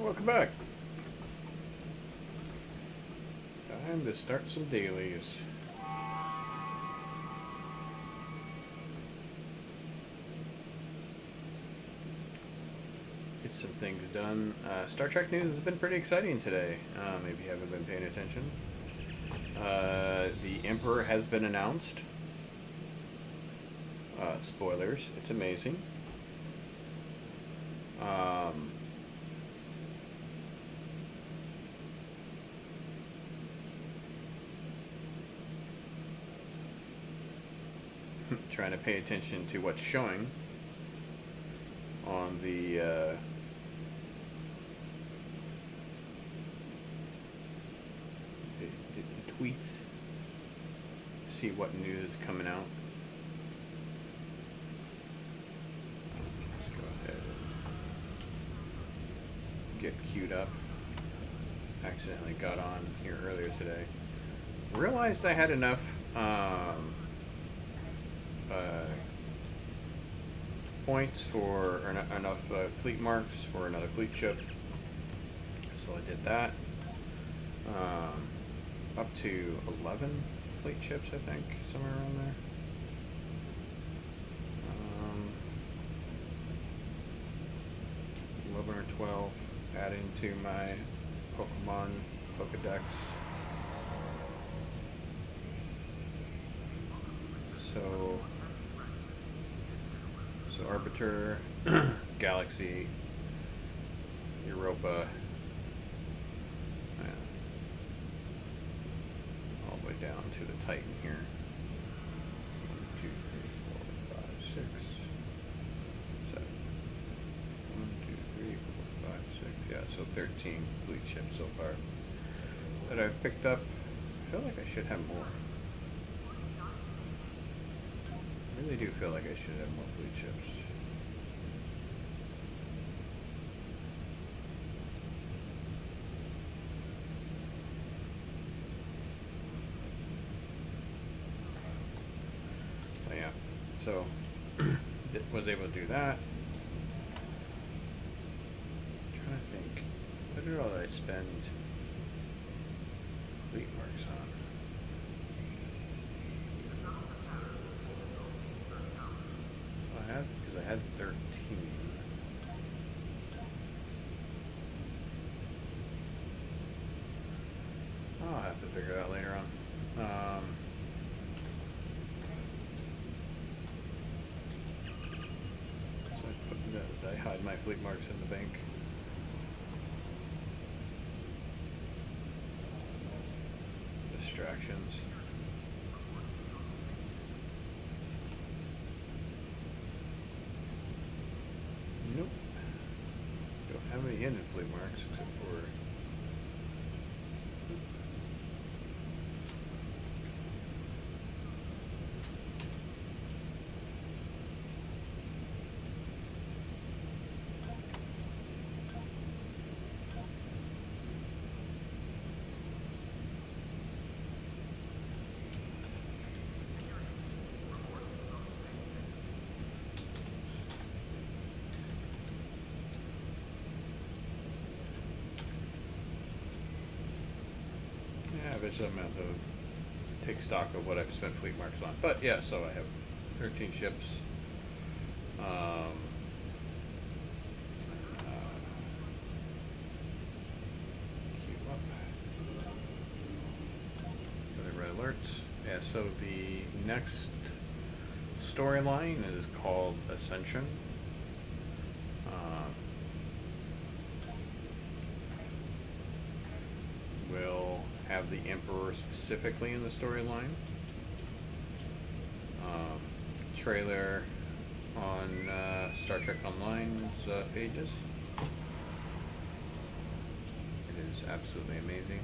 Welcome back. Time to start some dailies. Get some things done. Star Trek news has been pretty exciting today. If you haven't been paying attention. The Emperor has been announced. Spoilers. It's amazing. Trying to pay attention to what's showing on the tweets. See what news is coming out. Let's go ahead and get queued up. Accidentally got on here earlier today. Realized I had enough points for, or enough fleet marks for another fleet ship, so I did that. Up to 11 fleet ships, I think, somewhere around there. 11 or 12, adding to my Pokemon Pokedex. So Arbiter, Galaxy, Europa, all the way down to the Titan here. 1, 2, 3, 4, 5, 6, 7. 1, 2, 3, 4, 5, 6. Yeah, so 13 fleet ships so far that I've picked up. I feel like I should have more. I really do feel like I should have more fleet ships. So yeah, so was able to do that. I'm trying to think, what did all I spend fleet marks on? Because I had 13. I'll have to figure it out later on. So I hide my fleet marks in the bank. Distractions. Nope. Don't have any hidden fleet marks except for eventually I'm going to have to take stock of what I've spent fleet marks on. But yeah, so I have 13 ships. Queue up. Got the red alerts. Yeah, so the next storyline is called Ascension. We'll have the Emperor specifically in the storyline. Trailer on Star Trek Online's pages. It is absolutely amazing.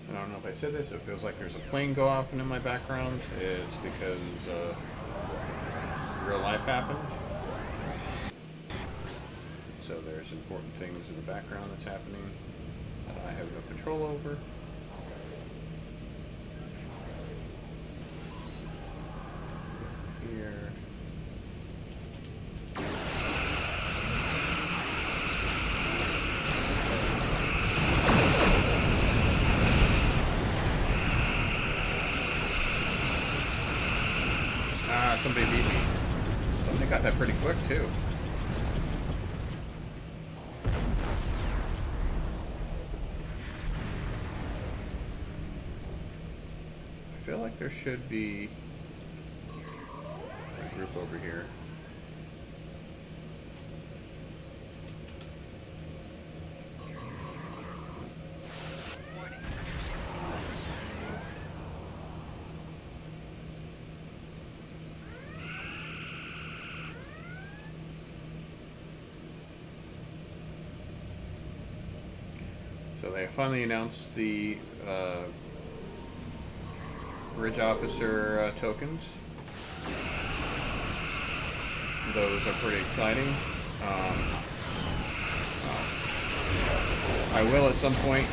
I don't know if I said this, it feels like there's a plane go off in my background. It's because real life happened. So there's important things in the background that's happening that I have no control over. Here. Ah, somebody beat me. Somebody got that pretty quick too. I feel like there should be a group over here. So they finally announced the bridge officer tokens. Those are pretty exciting. I will at some point.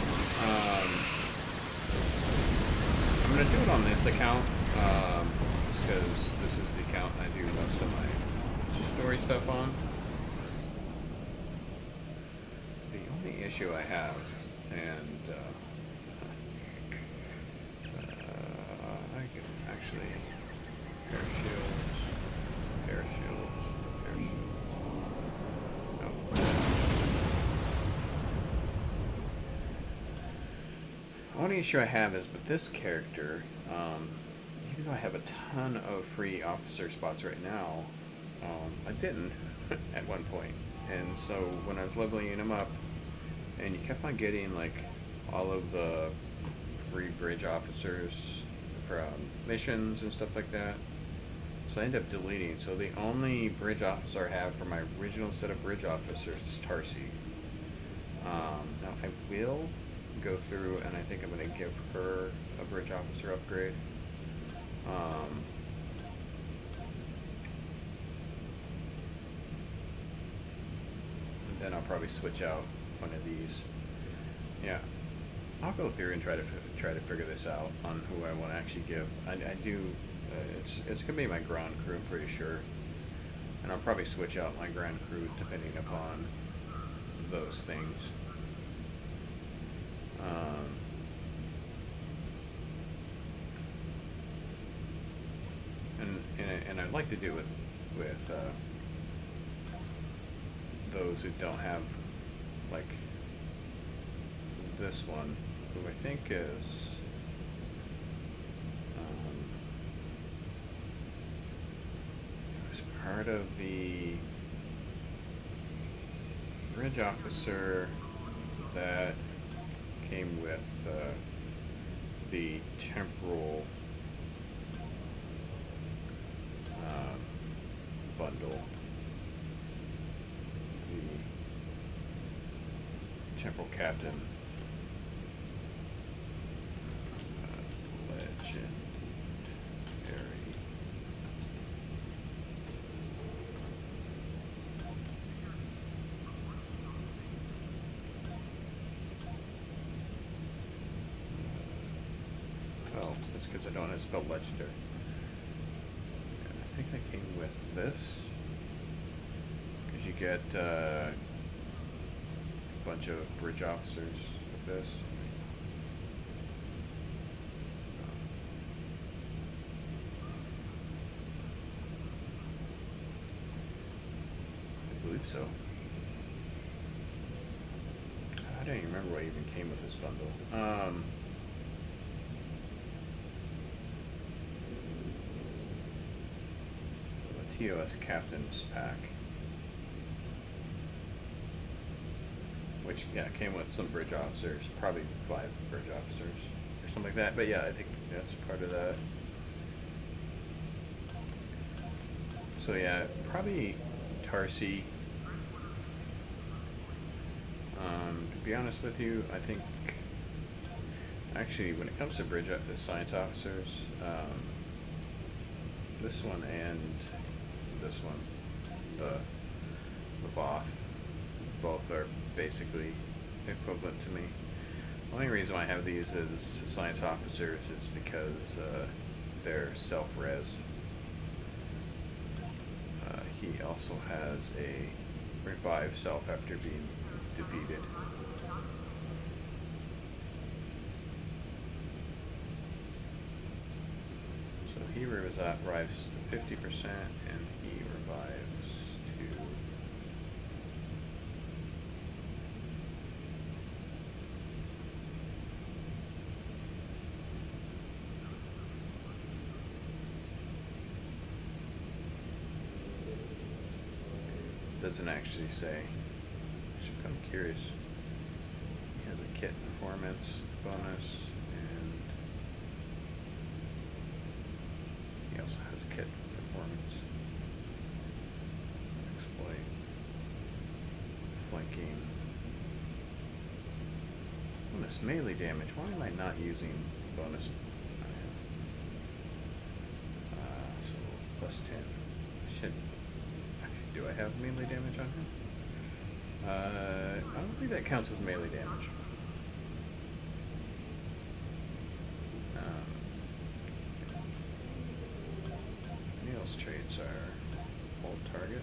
I'm going to do it on this account, just because this is the account I do most of my story stuff on. The only issue I have, and I can actually pair shields, pair shields, pair shields. No. The only issue I have is with this character, even though I have a ton of free officer spots right now, I didn't at one point. And so when I was leveling him up, and you kept on getting like all of the free bridge officers from missions and stuff like that, so I ended up deleting. So the only bridge officer I have for my original set of bridge officers is Tarsi. Now I will go through and I think I'm going to give her a bridge officer upgrade. And then I'll probably switch out one of these. Yeah, I'll go through and try to figure this out on who I want to actually give. I do. It's gonna be my ground crew, I'm pretty sure, and I'll probably switch out my ground crew depending upon those things. And I'd like to do with those who don't have, like this one, who I think is was part of the bridge officer that came with the temporal bundle. The temporal captain. Legendary. Oh, that's because I don't know how to spell legendary. I think that came with this, because you get a bunch of bridge officers with this. I believe so. I don't even remember what even came with this bundle. TOS Captain's Pack, which came with some bridge officers, probably 5 bridge officers or something like that. But yeah, I think that's part of that. So yeah, probably Tarsi. To be honest with you, I think actually when it comes to bridge science officers, this one and this one, the Lavoth. Both are basically equivalent to me. The only reason I have these as science officers is because they're self-res. He also has a revive self after being defeated. So he revives to 50% and he revives to doesn't actually say. I'm kind of curious. He has a kit performance bonus, and he also has kit performance, exploit, flanking, bonus melee damage. Why am I not using bonus? So plus 10. I should. Do I have melee damage on him? I don't think that counts as melee damage. Neil's traits are hold target.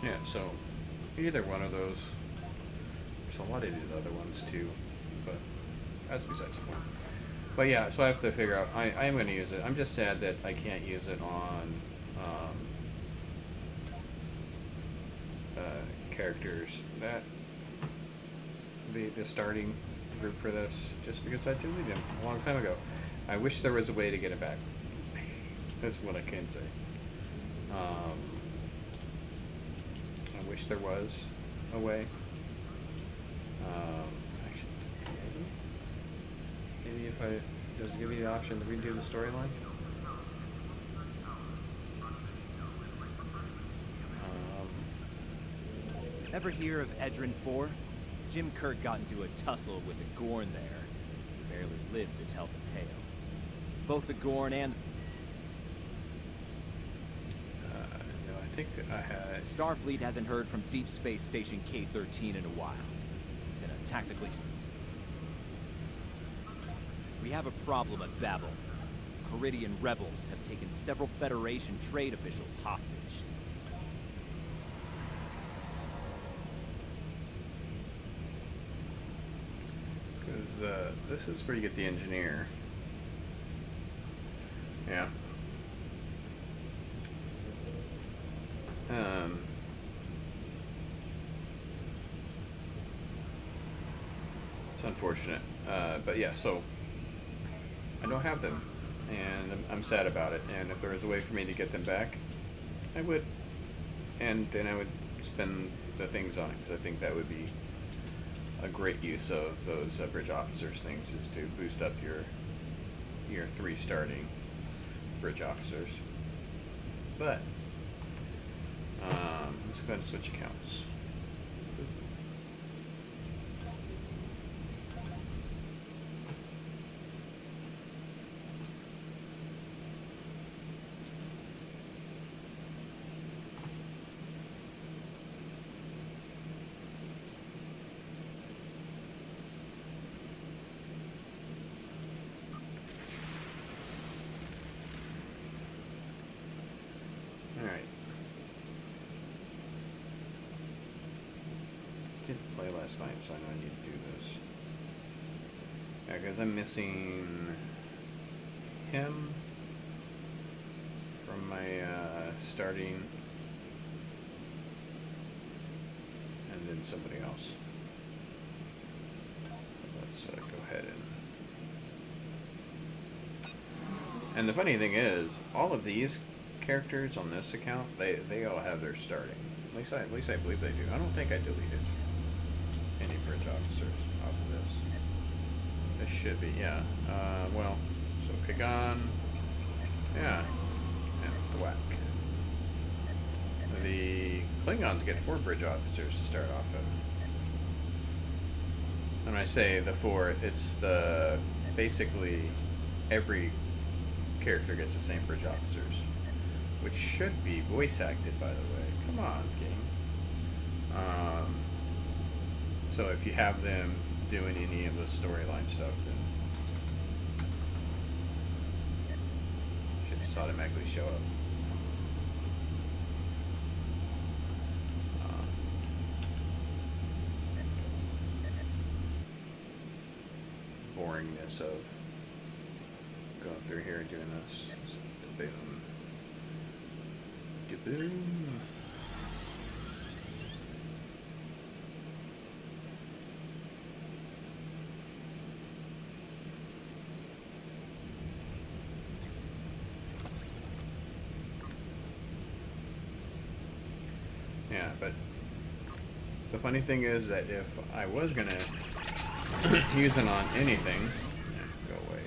Yeah, so either one of those. There's a lot of these other ones too, but that's besides the point. But yeah, so I have to figure out. I am going to use it. I'm just sad that I can't use it on characters that the starting group for this, just because I deleted them a long time ago. I wish there was a way to get it back. That's what I can say. I wish there was a way. Actually, maybe if I just give you the option to redo the storyline. Ever hear of Edrin 4? Jim Kirk got into a tussle with a Gorn there. Barely lived to tell the tale. Both the Gorn and... No, I think I had... Starfleet hasn't heard from Deep Space Station K-13 in a while. It's in a tactically... We have a problem at Babel. Caridian rebels have taken several Federation trade officials hostage. Because this is where you get the engineer. Yeah. It's unfortunate. But yeah, so I don't have them, and I'm sad about it. And if there was a way for me to get them back, I would. And then I would spend the things on it, because I think that would be a great use of those bridge officers things, is to boost up your 3 starting bridge officers. But let's go ahead and switch accounts. Alright. Didn't play last night, so I know I need to do this. Yeah, because I'm missing him from my starting, and then somebody else. Let's go ahead and the funny thing is, all of these characters on this account, they all have their starting. At least I believe they do. I don't think I deleted any bridge officers off of this. This should be, yeah. Well, so Kagan, yeah, the whack. The Klingons get 4 bridge officers to start off of. when I say the 4, it's the basically every character gets the same bridge officers, which should be voice acted, by the way. Come on, game. So if you have them doing any of the storyline stuff, then it should just automatically show up. Boringness of going through here and doing this. Boom. Boom. Yeah, but the funny thing is that if I was gonna use it on anything, go away.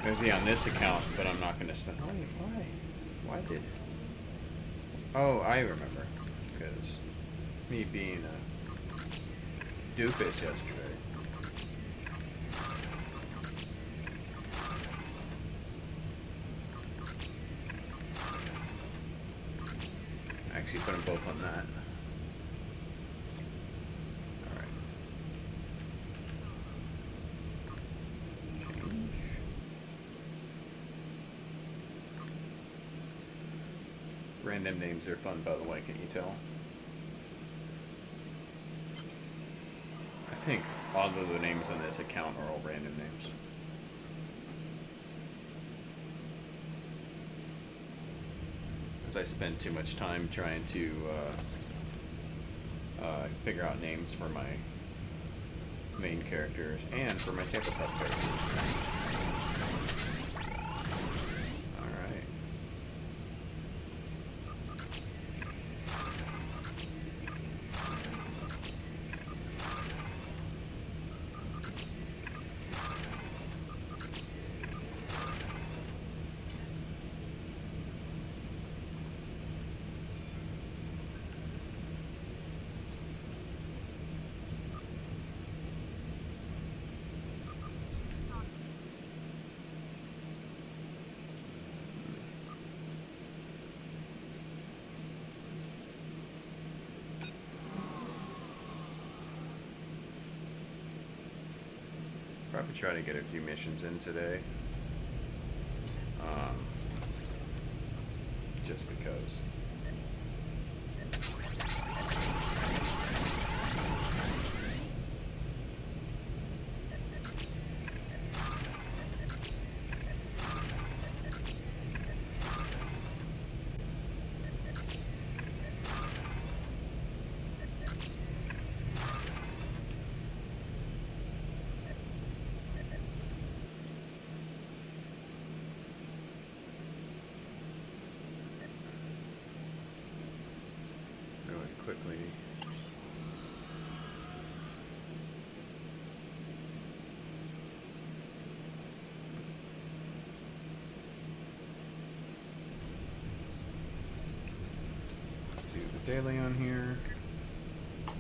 It would be on this account, but I'm not gonna spend. Why did? Oh, I remember, because me being a doofus yesterday. I actually put them both on that. Alright. Change. Random names are fun, by the way, can you tell? I think all of the names on this account are all random names. I spend too much time trying to figure out names for my main characters and for my tabletop characters. Alright. Probably try to get a few missions in today. Just because. Quickly. Do the daily on here. I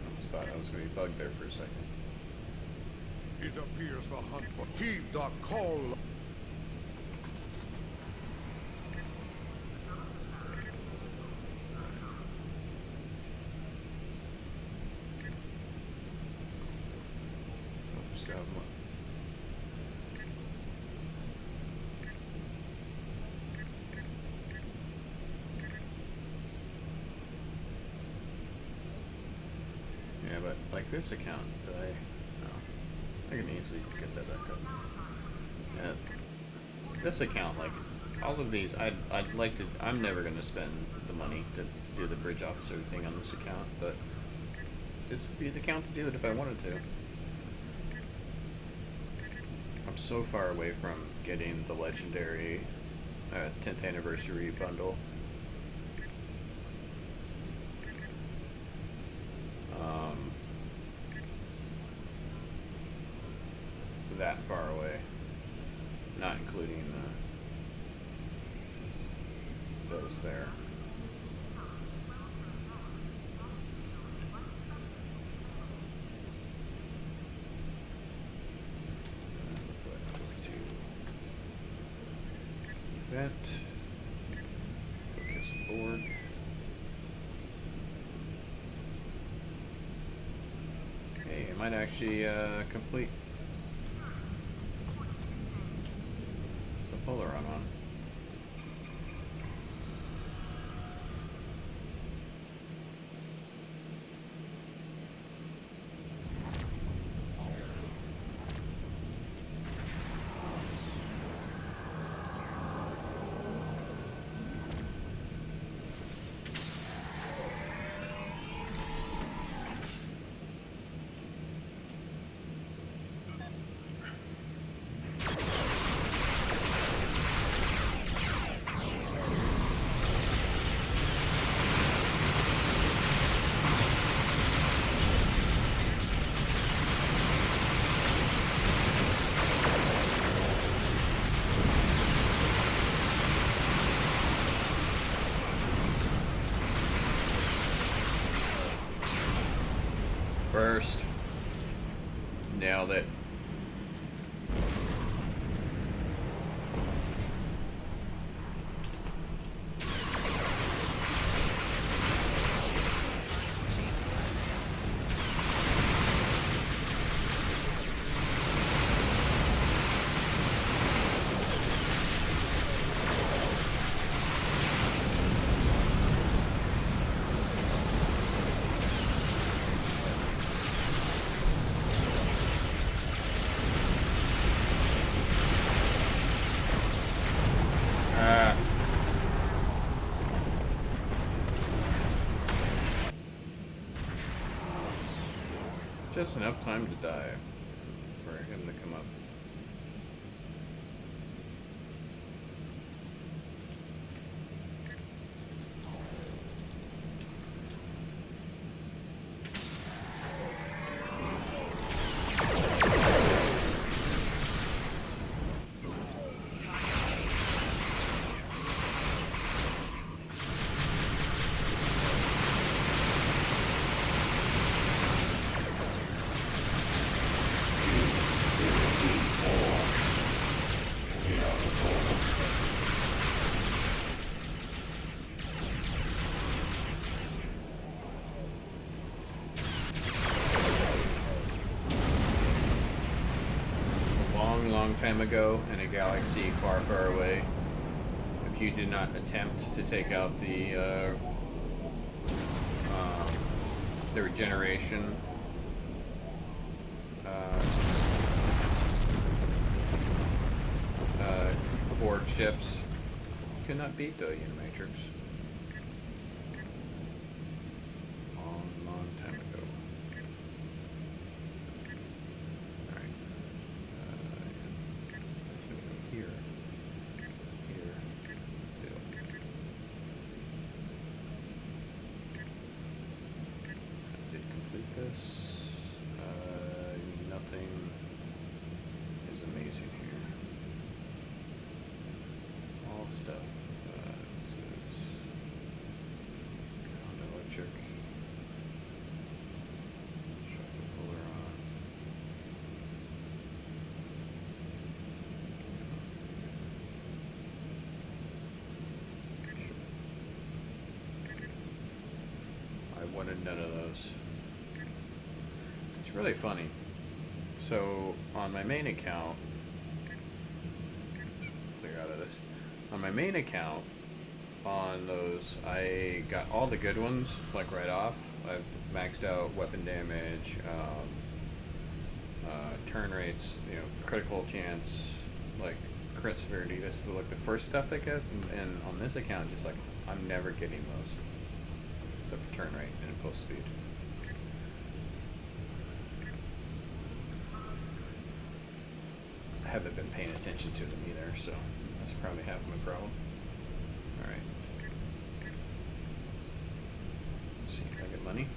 almost thought I was going to be bugged there for a second. It appears the hunt for heed the call. Yeah, but like this account, I can easily get that back up. Yeah, this account, like all of these, I'd like to. I'm never gonna spend the money to do the bridge officer thing on this account, but this would be the account to do it if I wanted to. I'm so far away from getting the legendary 10th anniversary bundle. That far away, not including those there. vent. Go kiss the board. Hey, I might actually complete the polar run on. First, nailed it. Just enough time to die for him to come up. Long time ago in a galaxy far, far away, if you did not attempt to take out the regeneration Borg ships, you could not beat the Unimatrix. Long time ago. Alright. Here. Here. Here. I did complete this. Nothing is amazing here. All stuff. This is electric. Shut the puller on. Sure. I wanted none of those. It's really funny. So on my main account, let's clear out of this. On my main account, on those, I got all the good ones like right off. I've maxed out weapon damage, turn rates, critical chance, like crit severity. This is like the first stuff they get, and on this account, just like I'm never getting those, except for turn rate and impulse speed. I haven't been paying attention to them either, so that's probably half my problem. Alright. See if I get money.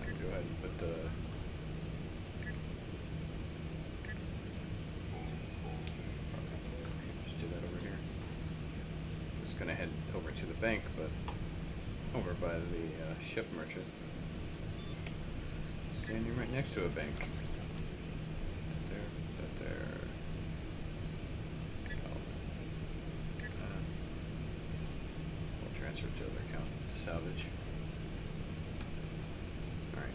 I can go ahead and put the... Just do that over here. I'm just going to head over to the bank, but over by the ship merchant. Standing right next to a bank. There. transfer to other account to salvage. Alright.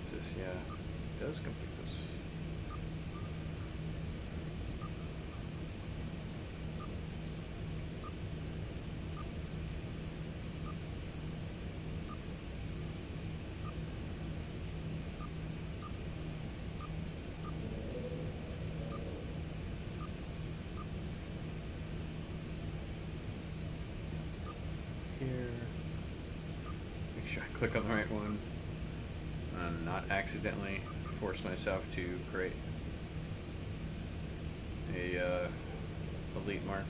This, yeah, it does complete this. Here, make sure I click on the right one. Not accidentally force myself to create a elite mark.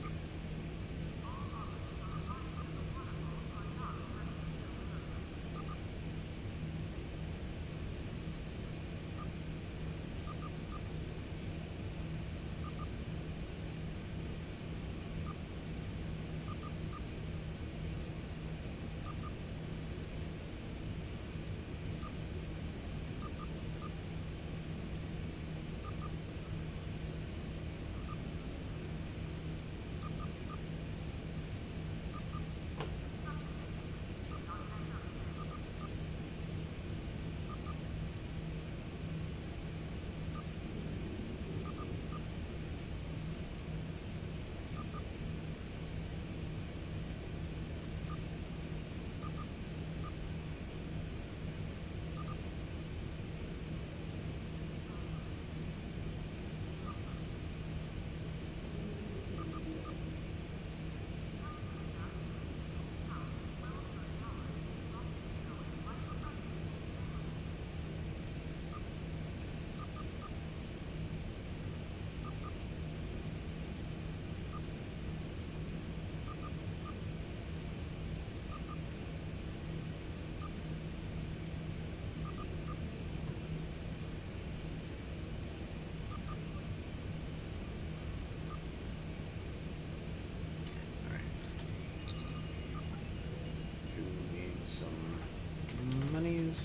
Some monies.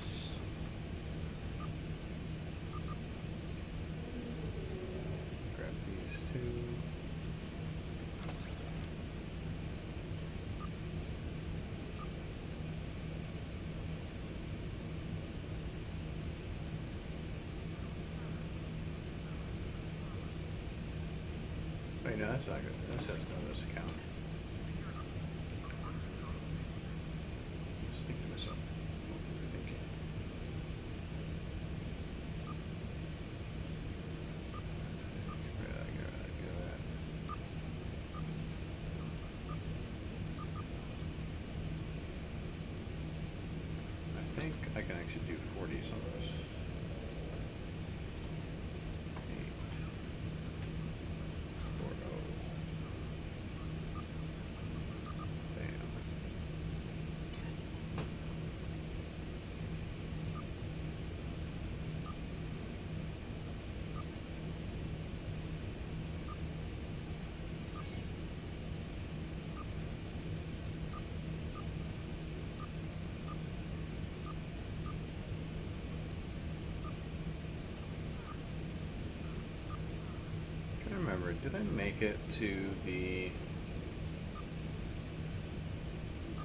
Grab these two. Wait, no, that's not good. That says no this account. Let's think to myself. What was I thinking? Get rid of that, get rid of that, get rid of that. I think I can actually do 40s on this. 8, 4, 0. Bam. Trying to remember, did I make it to the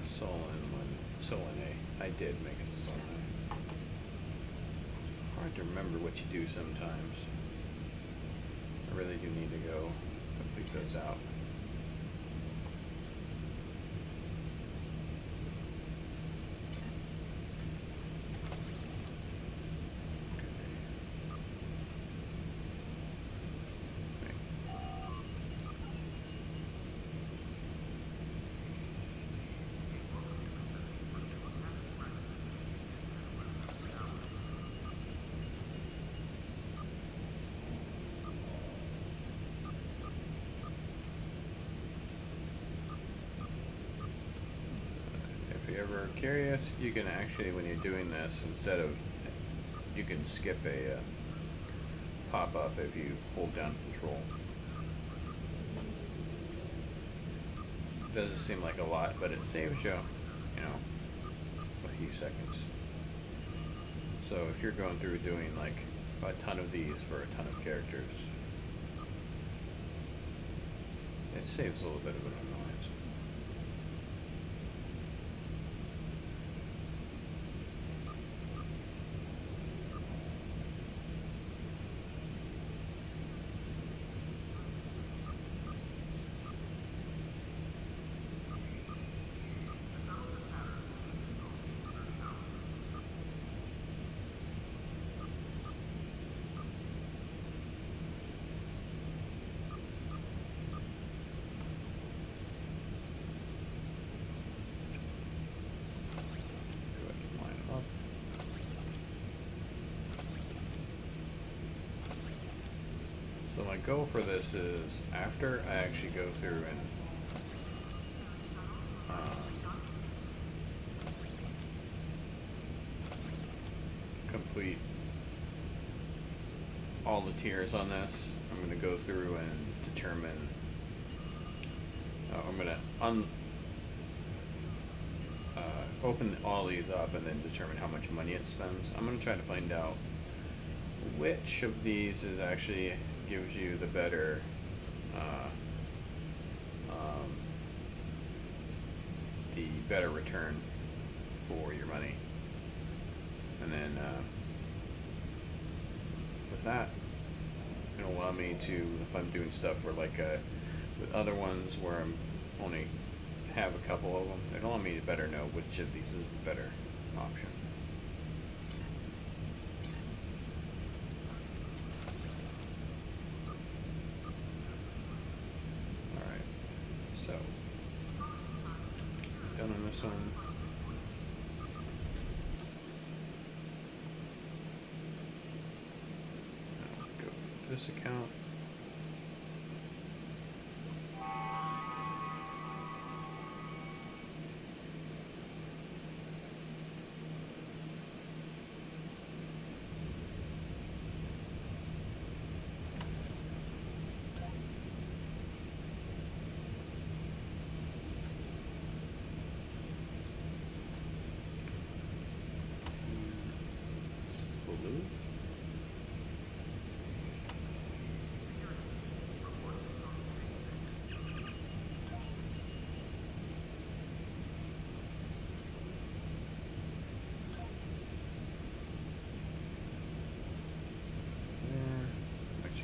Solon one? Solon A. I did make it to Solon A. Hard to remember what you do sometimes. I really do need to go complete those out. you're ever curious, you can actually, when you're doing this, instead of, you can skip a pop-up if you hold down control. Doesn't seem like a lot, but it saves you, you know, a few seconds. So if you're going through doing like a ton of these for a ton of characters, it saves a little bit of an annoyance. So my goal for this is, after I actually go through and complete all the tiers on this, I'm going to go through and determine, I'm going to open all these up and then determine how much money it spends. I'm going to try to find out which of these is actually gives you the better return for your money, and then with that, it'll allow me to, if I'm doing stuff where like with other ones where I'm only have a couple of them, it'll allow me to better know which of these is the better option. Done on this one. Now go to this account.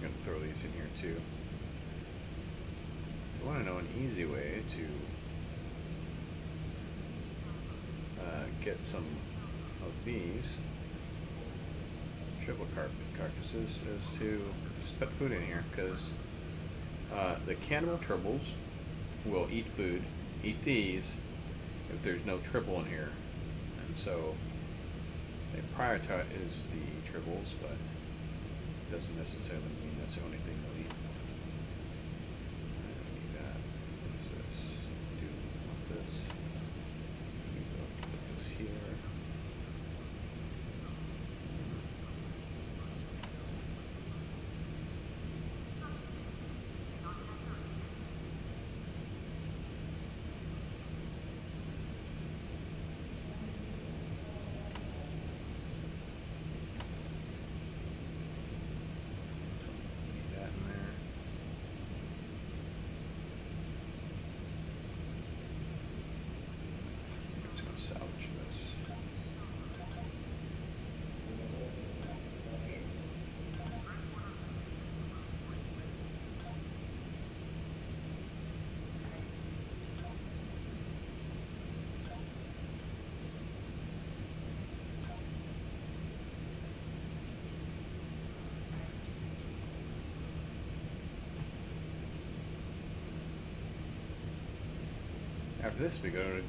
Going to throw these in here too. I want to know an easy way to get some of these triple carcasses is to just put food in here, because the cannibal tribbles will eat food, eat these if there's no triple in here, and so they prioritize the tribbles, but doesn't necessarily mean that's the only thing they'll eat. I don't need that. What is this? Do want this? We go put this here. Salvage this. After this, we gotta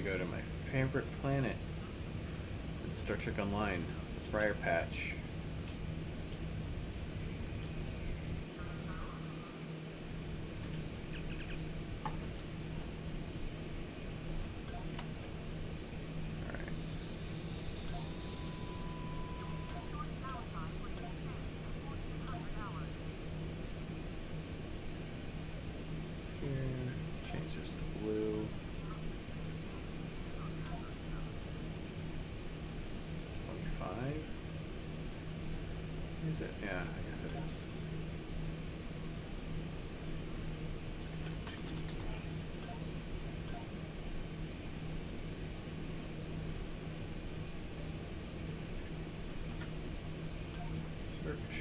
go to my favorite planet in Star Trek Online, the Briar Patch. Is it? Yeah, I guess it is. Search.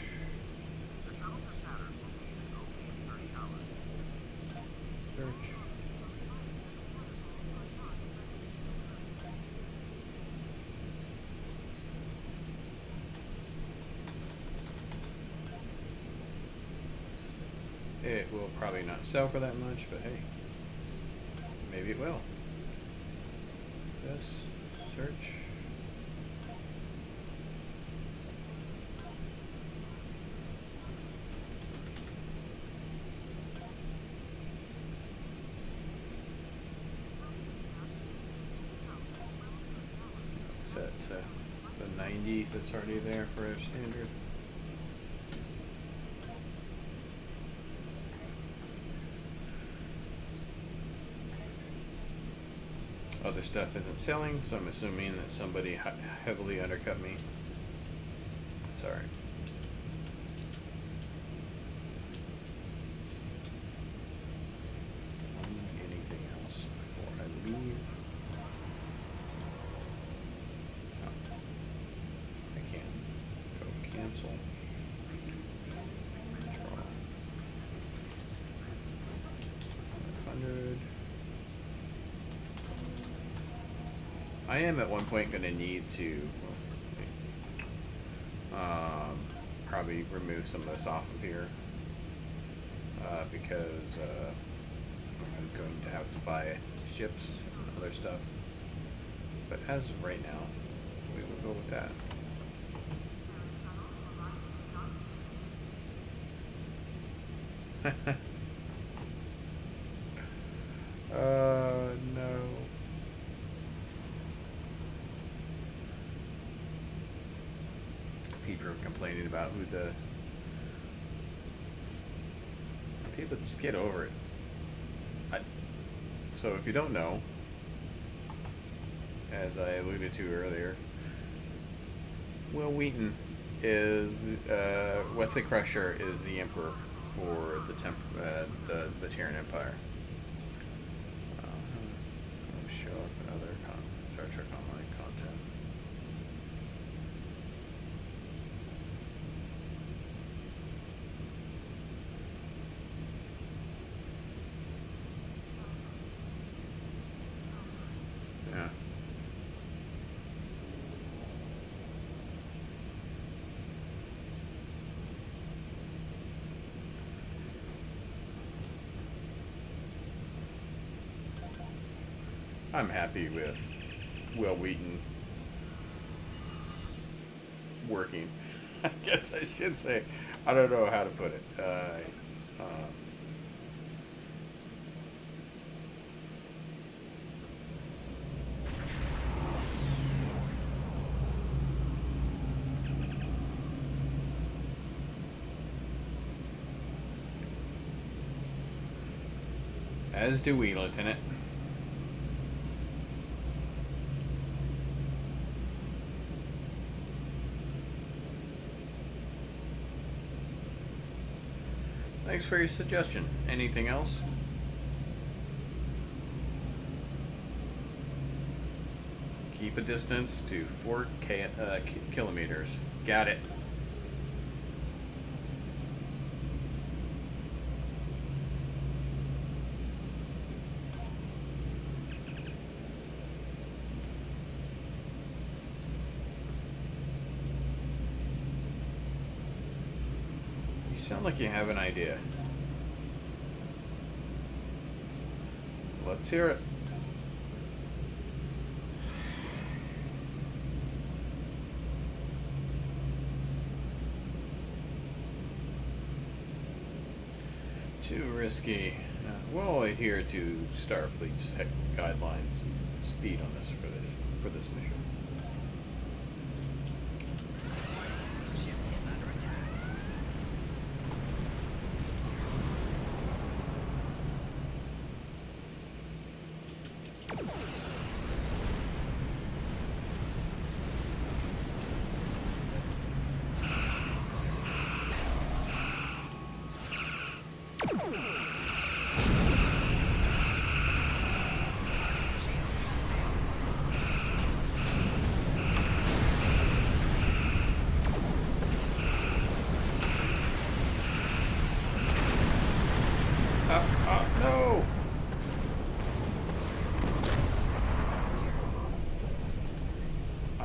Search. It will probably not sell for that much, but hey, maybe it will. Yes, search. Set to the 90 that's already there for our standard. Other stuff isn't selling, so I'm assuming that somebody heavily undercut me. That's alright. Anything else before I leave? Oh, I can go cancel. Draw. 500. I am at one point going to need to probably remove some of this off of here because I'm going to have to buy ships and other stuff. But as of right now, we will go with that. No. People are complaining about who the people just get over it. So if you don't know, as I alluded to earlier, Will Wheaton is Wesley Crusher is the emperor for the Terran Empire. Show up in other Star Trek Online content. Yeah. I'm happy with Will Wheaton working. I guess I should say. I don't know how to put it. As do we, Lieutenant. Thanks for your suggestion. Anything else? Keep a distance to 4 kilometers. Got it. You sound like you have an idea. Let's hear it. Too risky. We'll adhere to Starfleet's guidelines and speed on this for this mission.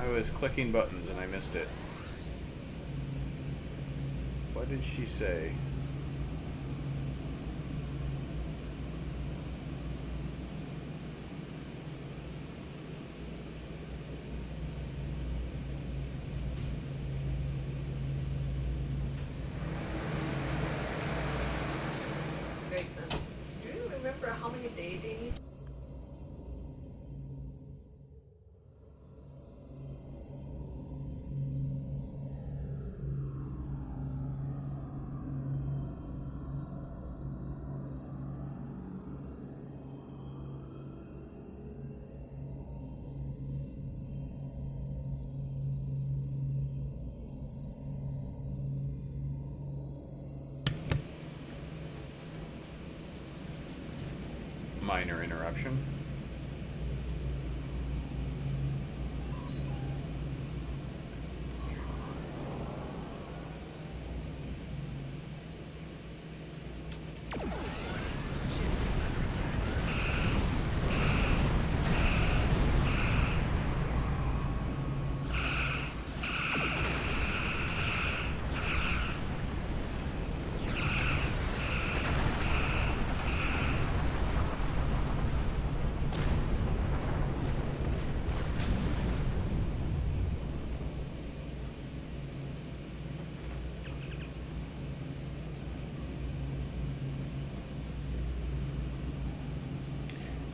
I was clicking buttons and I missed it. What did she say? Grayson, do you remember how many days they need? Minor interruption.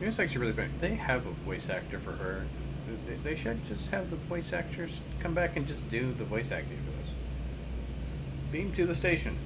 It's actually really funny. They have a voice actor for her. They should just have the voice actors come back and just do the voice acting for this. Beam to the station.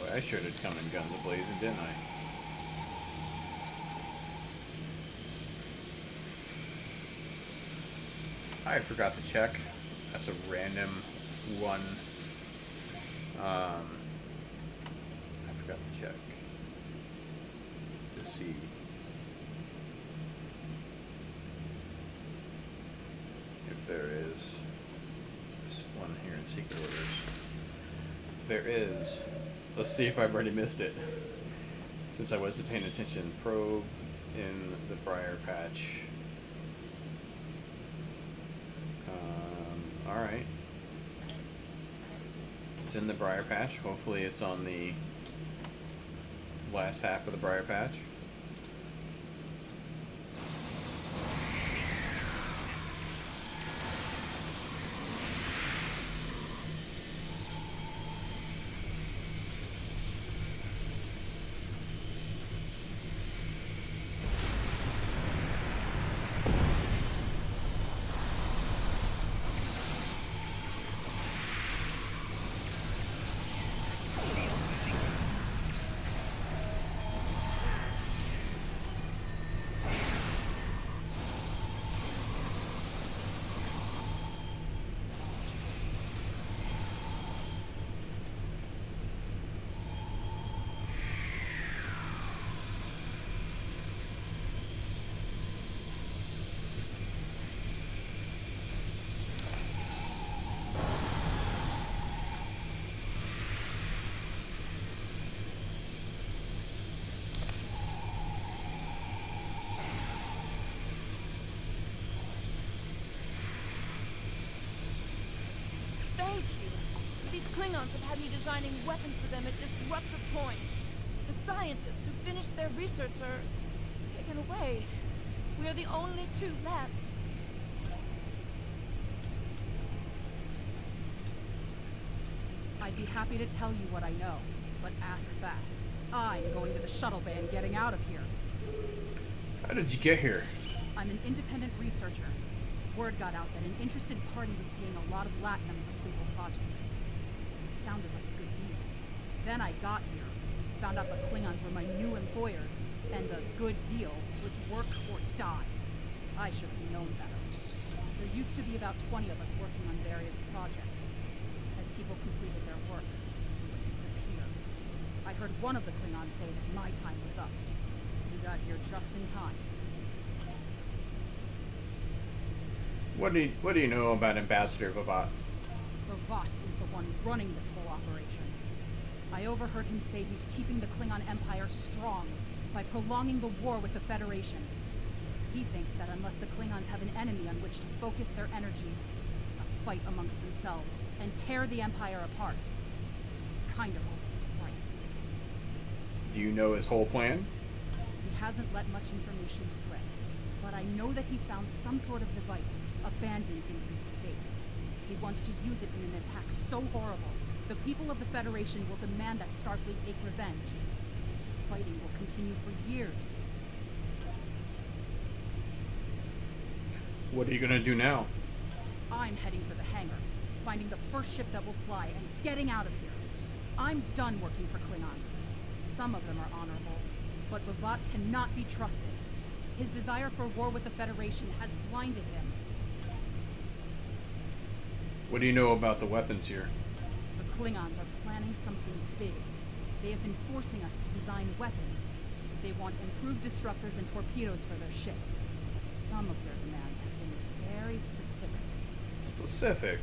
I sure did come in guns a-blazing, didn't I forgot to check. That's a random one. I forgot to check to see if there is this one here in secret orders. There is. Let's see if I've already missed it. Since I wasn't paying attention. Probe in the briar patch. Alright. It's in the briar patch. Hopefully it's on the last half of the briar patch. Thank you. These Klingons have had me designing weapons for them at disruptor point. The scientists who finished their research are taken away. We are the only two left. I'd be happy to tell you what I know, but ask fast. I'm going to the shuttle bay and getting out of here. How did you get here? I'm an independent researcher. Word got out that an interested party was paying a lot of latinum for simple projects. It sounded like a good deal. Then I got here, found out the Klingons were my new employers, and the good deal was work or die. I should have known better. There used to be about 20 of us working on various projects. As people completed their work, we would disappear. I heard one of the Klingons say that my time was up. We got here just in time. What do you know about Ambassador Vivat? Ravat is the one running this whole operation. I overheard him say he's keeping the Klingon Empire strong by prolonging the war with the Federation. He thinks that unless the Klingons have an enemy on which to focus their energies, they'll fight amongst themselves and tear the Empire apart. Kind of hope he's right. Do you know his whole plan? He hasn't let much information slip, but I know that he found some sort of device abandoned in deep space. He wants to use it in an attack so horrible, the people of the Federation will demand that Starfleet take revenge. Fighting will continue for years. What are you gonna do now? I'm heading for the hangar, finding the first ship that will fly, and getting out of here. I'm done working for Klingons. Some of them are honorable, but Vivat cannot be trusted. His desire for war with the Federation has blinded him. What do you know about the weapons here? The Klingons are planning something big. They have been forcing us to design weapons. They want improved disruptors and torpedoes for their ships, but some of their demands have been very specific. Specific?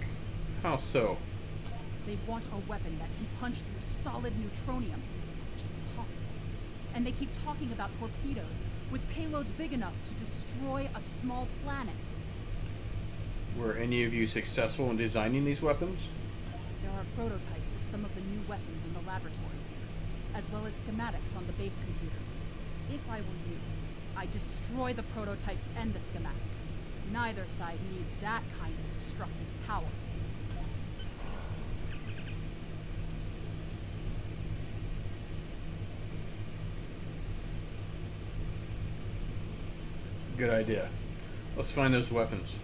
How so? They want a weapon that can punch through solid neutronium, which is impossible. And they keep talking about torpedoes with payloads big enough to destroy a small planet. Were any of you successful in designing these weapons? There are prototypes of some of the new weapons in the laboratory here, as well as schematics on the base computers. If I were you, I'd destroy the prototypes and the schematics. Neither side needs that kind of destructive power. Good idea. Let's find those weapons.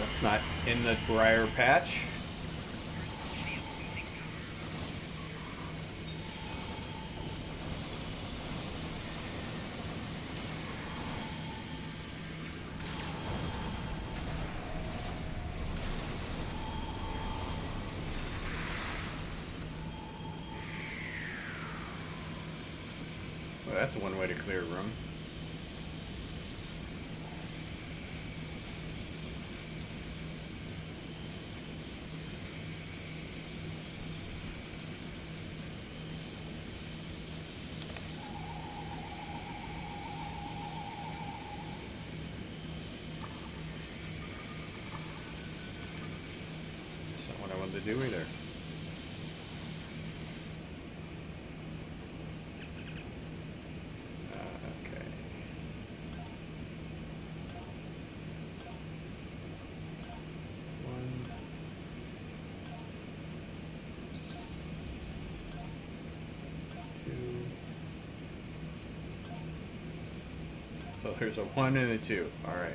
It's not in the briar patch. Well, that's one way to clear a room. That's not what I wanted to do either. Okay. One. Two. So there's a 1 and a 2. All right.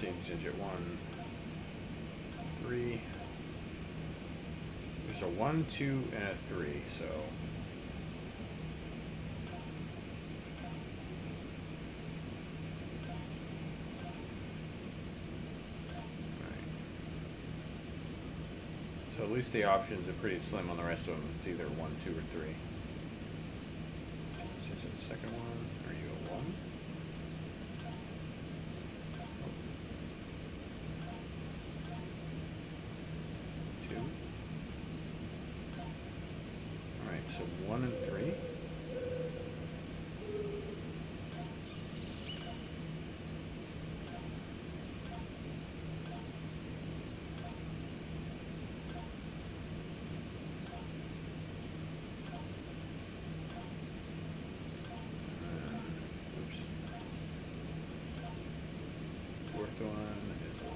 Change digit 1. 3. There's a 1, 2, and a 3. So at least the options are pretty slim on the rest of them. It's either 1, 2, or 3. This is the second one. Are you a 1? Two. Alright, so 1 and 3. Oops. Fourth one is 1.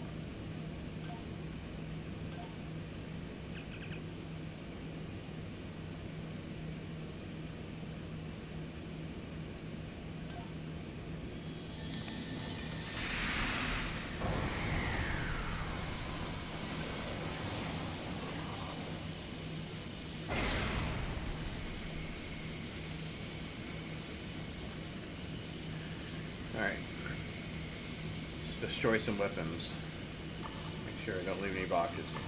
Alright. Let's destroy some weapons. Make sure I don't leave any boxes behind.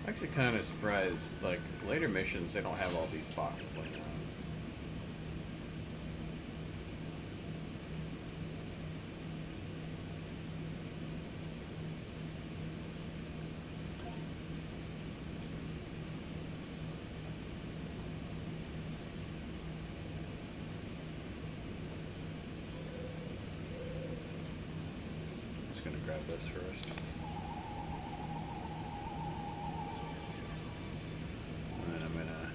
Actually kind of surprised, like, later missions, they don't have all these boxes laying around. I'm just gonna grab this first. And then I'm gonna,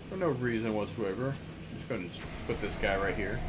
for no reason whatsoever, I'm just gonna put this guy right here.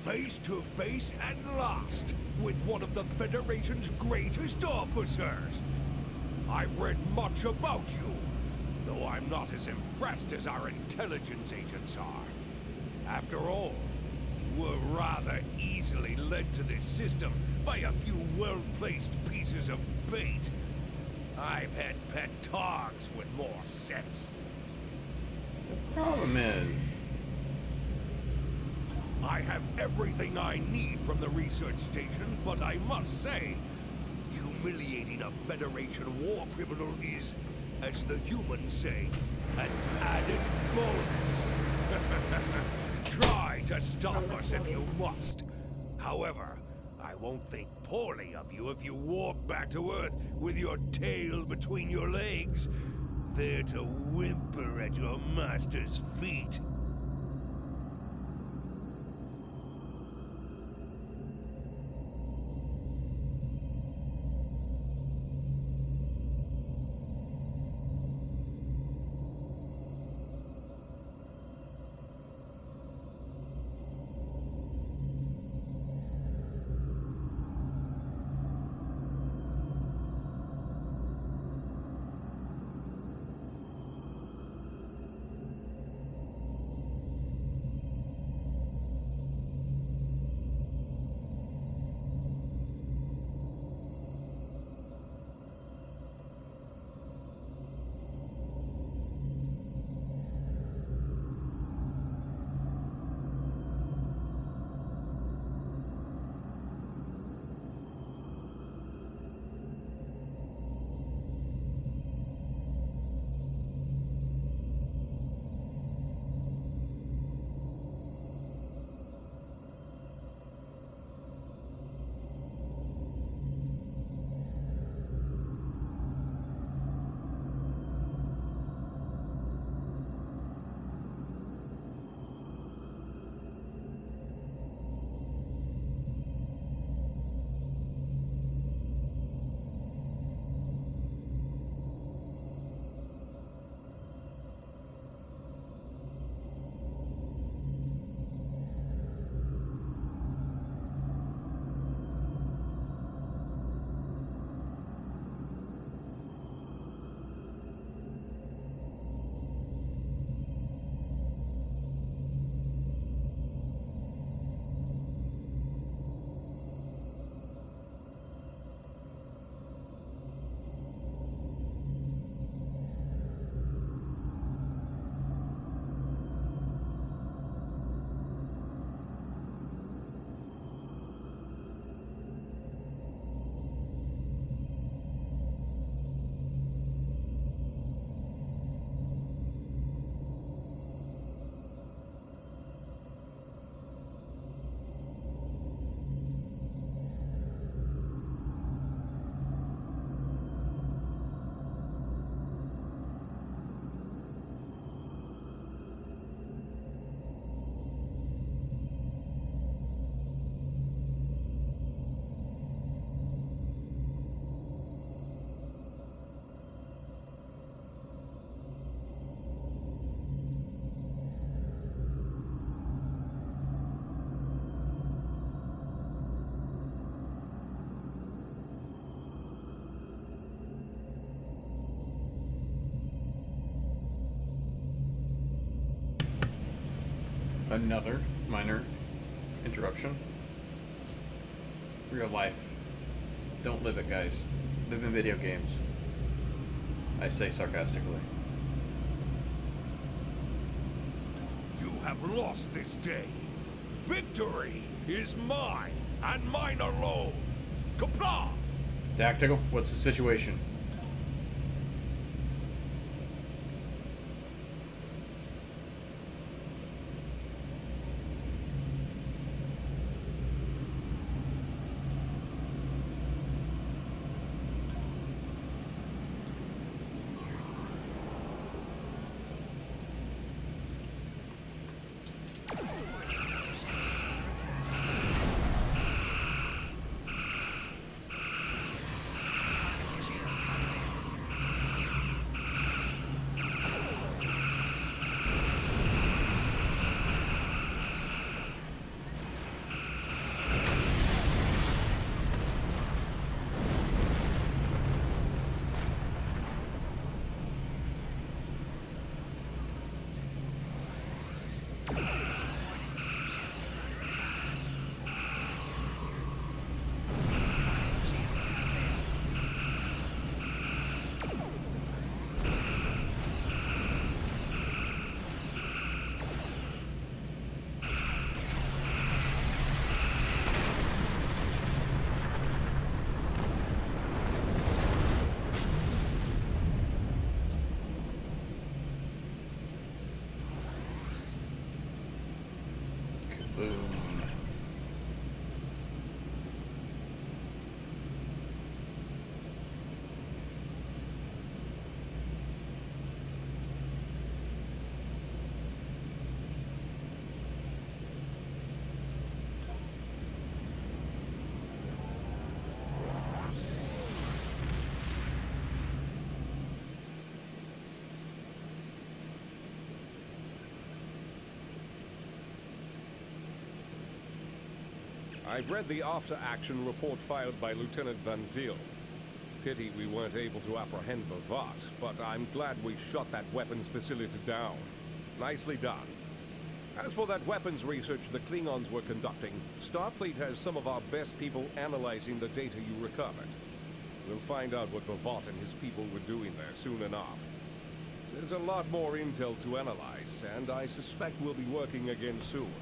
Face to face at last with one of the Federation's greatest officers. I've read much about you, though I'm not as impressed as our intelligence agents are. After all, you were rather easily led to this system by a few well-placed pieces of bait. I've had pet dogs with more sense. The problem is, I have everything I need from the research station, but I must say, humiliating a Federation war criminal is, as the humans say, an added bonus. Try to stop us if you must. However, I won't think poorly of you if you walk back to Earth with your tail between your legs, there to whimper at your master's feet. Another minor interruption. Real life. Don't live it, guys. Live in video games. I say sarcastically. You have lost this day. Victory is mine, and mine alone. Kapla! Tactical, what's the situation? Boom. I've read the after-action report filed by Lieutenant Van Zyl. Pity we weren't able to apprehend Bavat, but I'm glad we shot that weapons facility down. Nicely done. As for that weapons research the Klingons were conducting, Starfleet has some of our best people analyzing the data you recovered. We'll find out what Bavat and his people were doing there soon enough. There's a lot more intel to analyze, and I suspect we'll be working again soon.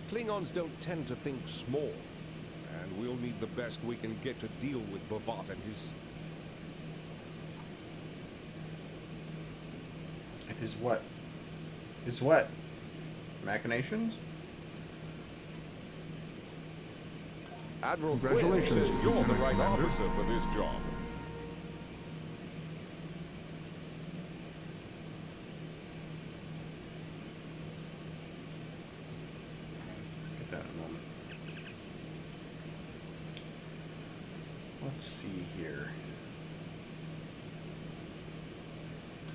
Klingons don't tend to think small, and we'll need the best we can get to deal with Bavat and his... His what? His what? Machinations? Admiral Quinn Congratulations, says you're the Lieutenant right Commander. officer for this job. Get that in a moment. Let's see here. I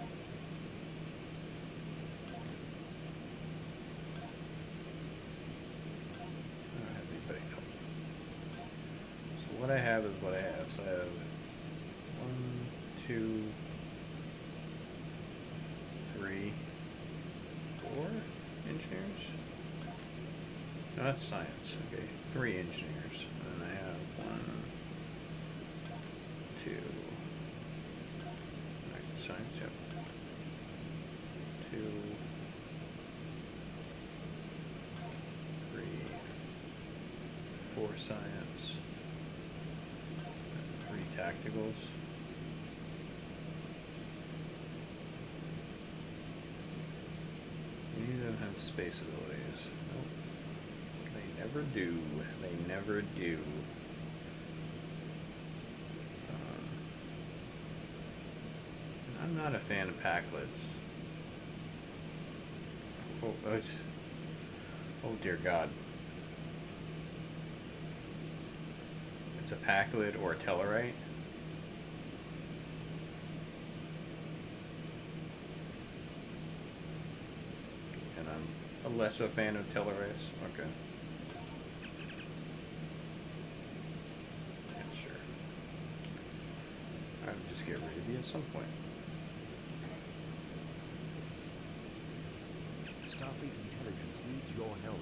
don't have anybody. Nope. So what I have is what I have. So I have 1, 2, 3, 4 engineers. No, that's science. Okay, 3 engineers. And then I have 1, 2. Right, science, yep. 2, 3, 4 science, and 3 tacticals. You don't have space abilities. Nope. They never do. They never do. I'm not a fan of Packlets. Oh dear God. It's a Packlet or a Tellarite. And I'm a less a fan of Tellarites. Okay. Yeah, sure. I would just get rid of you at some point. Starfleet intelligence needs your help.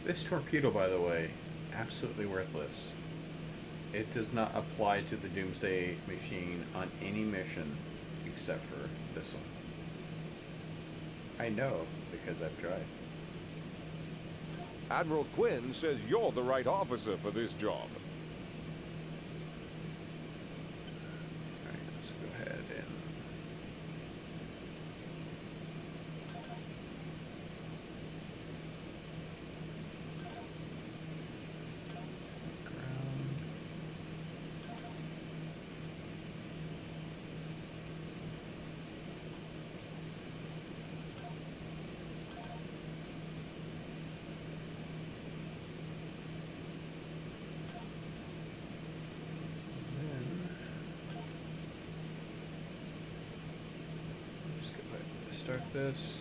This torpedo, by the way, absolutely worthless. It does not apply to the Doomsday machine on any mission except for this one. I know, because I've tried. Admiral Quinn says you're the right officer for this job. Alright, let's go ahead and... ground. Just go ahead and start this.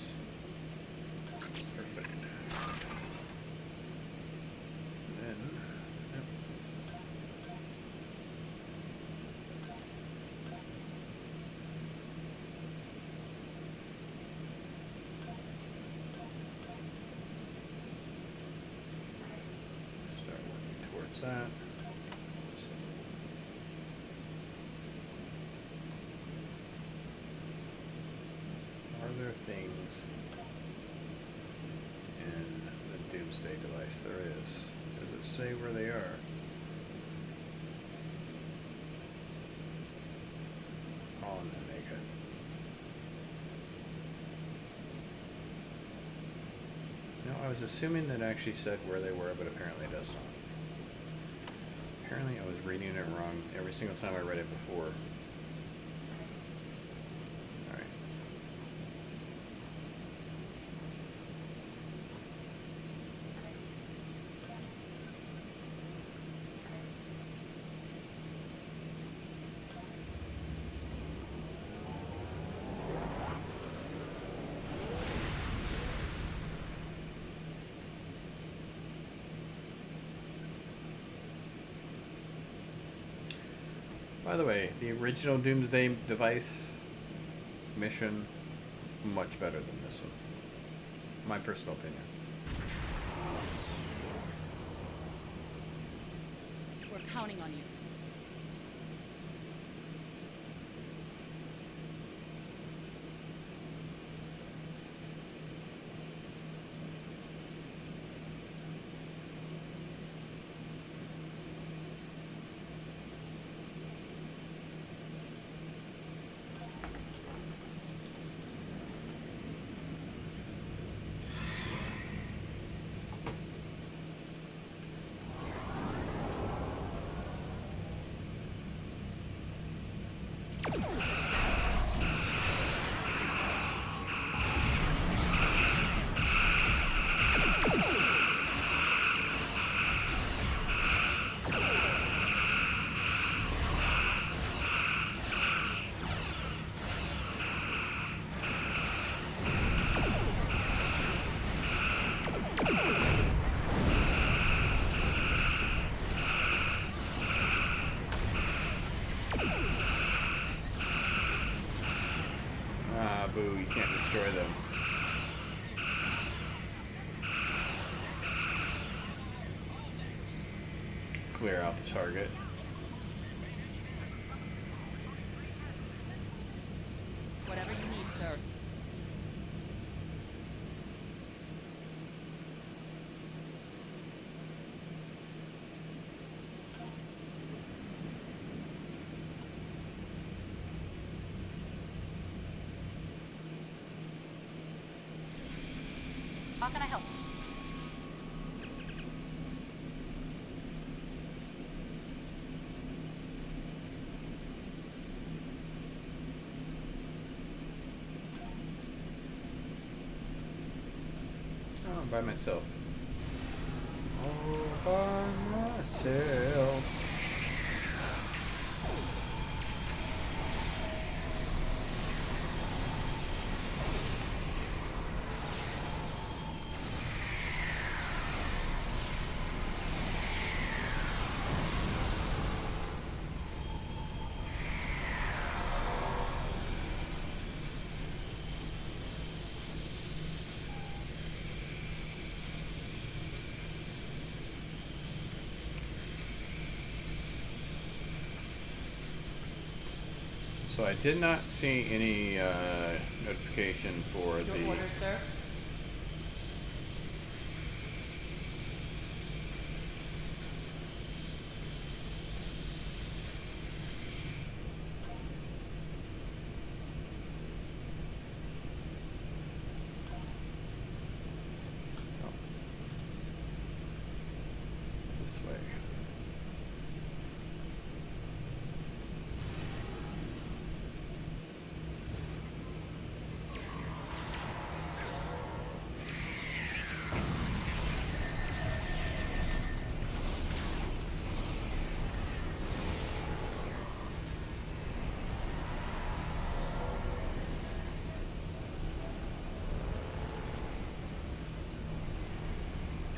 Perfect. Then, yep. Start working towards that. Are there things in the Doomsday device? There is. Does it say where they are? On Omega. No, I was assuming that it actually said where they were, but apparently it does not. Apparently I was reading it wrong every single time I read it before. Alright. By the way, the original Doomsday device mission, much better than this one. My personal opinion. We're counting on you. Ah, boo, you can't destroy them. Clear out the target. Whatever you need, sir. How can I help? by myself. All by myself. So I did not see any notification for Your the. order, sir. Oh. This way.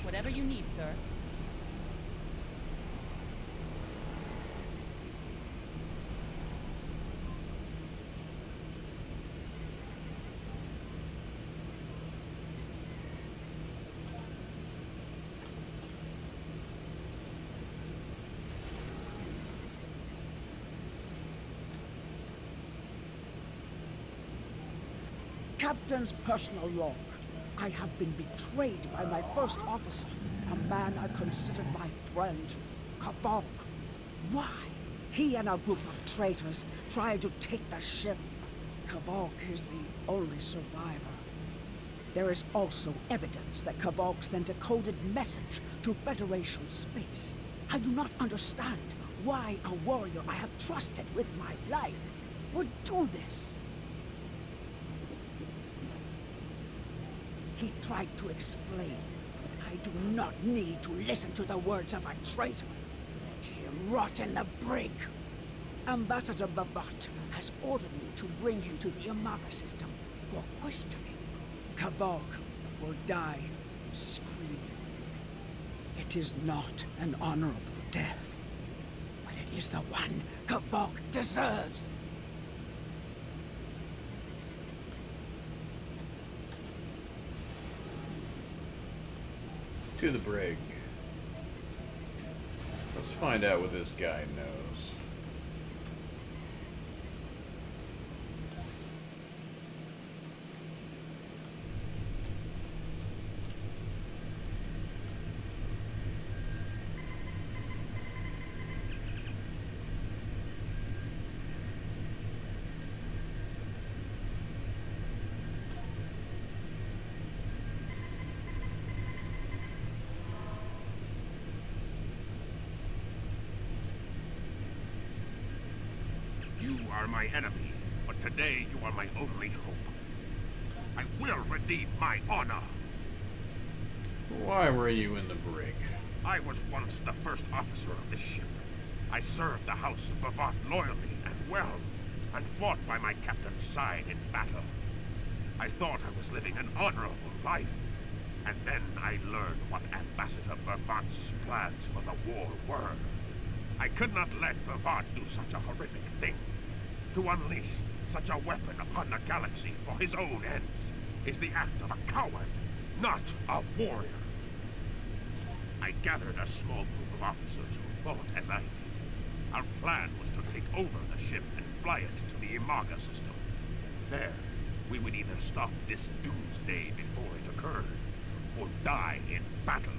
Whatever you need, sir. Captain's personal log. I have been betrayed by my first officer, a man I considered my friend, Kavok. Why? He and a group of traitors tried to take the ship. Kavok is the only survivor. There is also evidence that Kavok sent a coded message to Federation space. I do not understand why a warrior I have trusted with my life would do this. He tried to explain, but I do not need to listen to the words of a traitor. Let him rot in the brig. Ambassador Babat has ordered me to bring him to the Umaga system for questioning. Kavok will die screaming. It is not an honorable death, but it is the one Kavok deserves. To the brig. Let's find out what this guy knows. You are my enemy, but today you are my only hope. I will redeem my honor. Why were you in the brig? I was once the first officer of this ship. I served the House of Bavat loyally and well, and fought by my captain's side in battle. I thought I was living an honorable life, and then I learned what Ambassador Bavat's plans for the war were. I could not let Bavat do such a horrific thing. To unleash such a weapon upon the galaxy for his own ends is the act of a coward, not a warrior. I gathered a small group of officers who thought as I did. Our plan was to take over the ship and fly it to the Umaga system. There, we would either stop this doomsday before it occurred, or die in battle.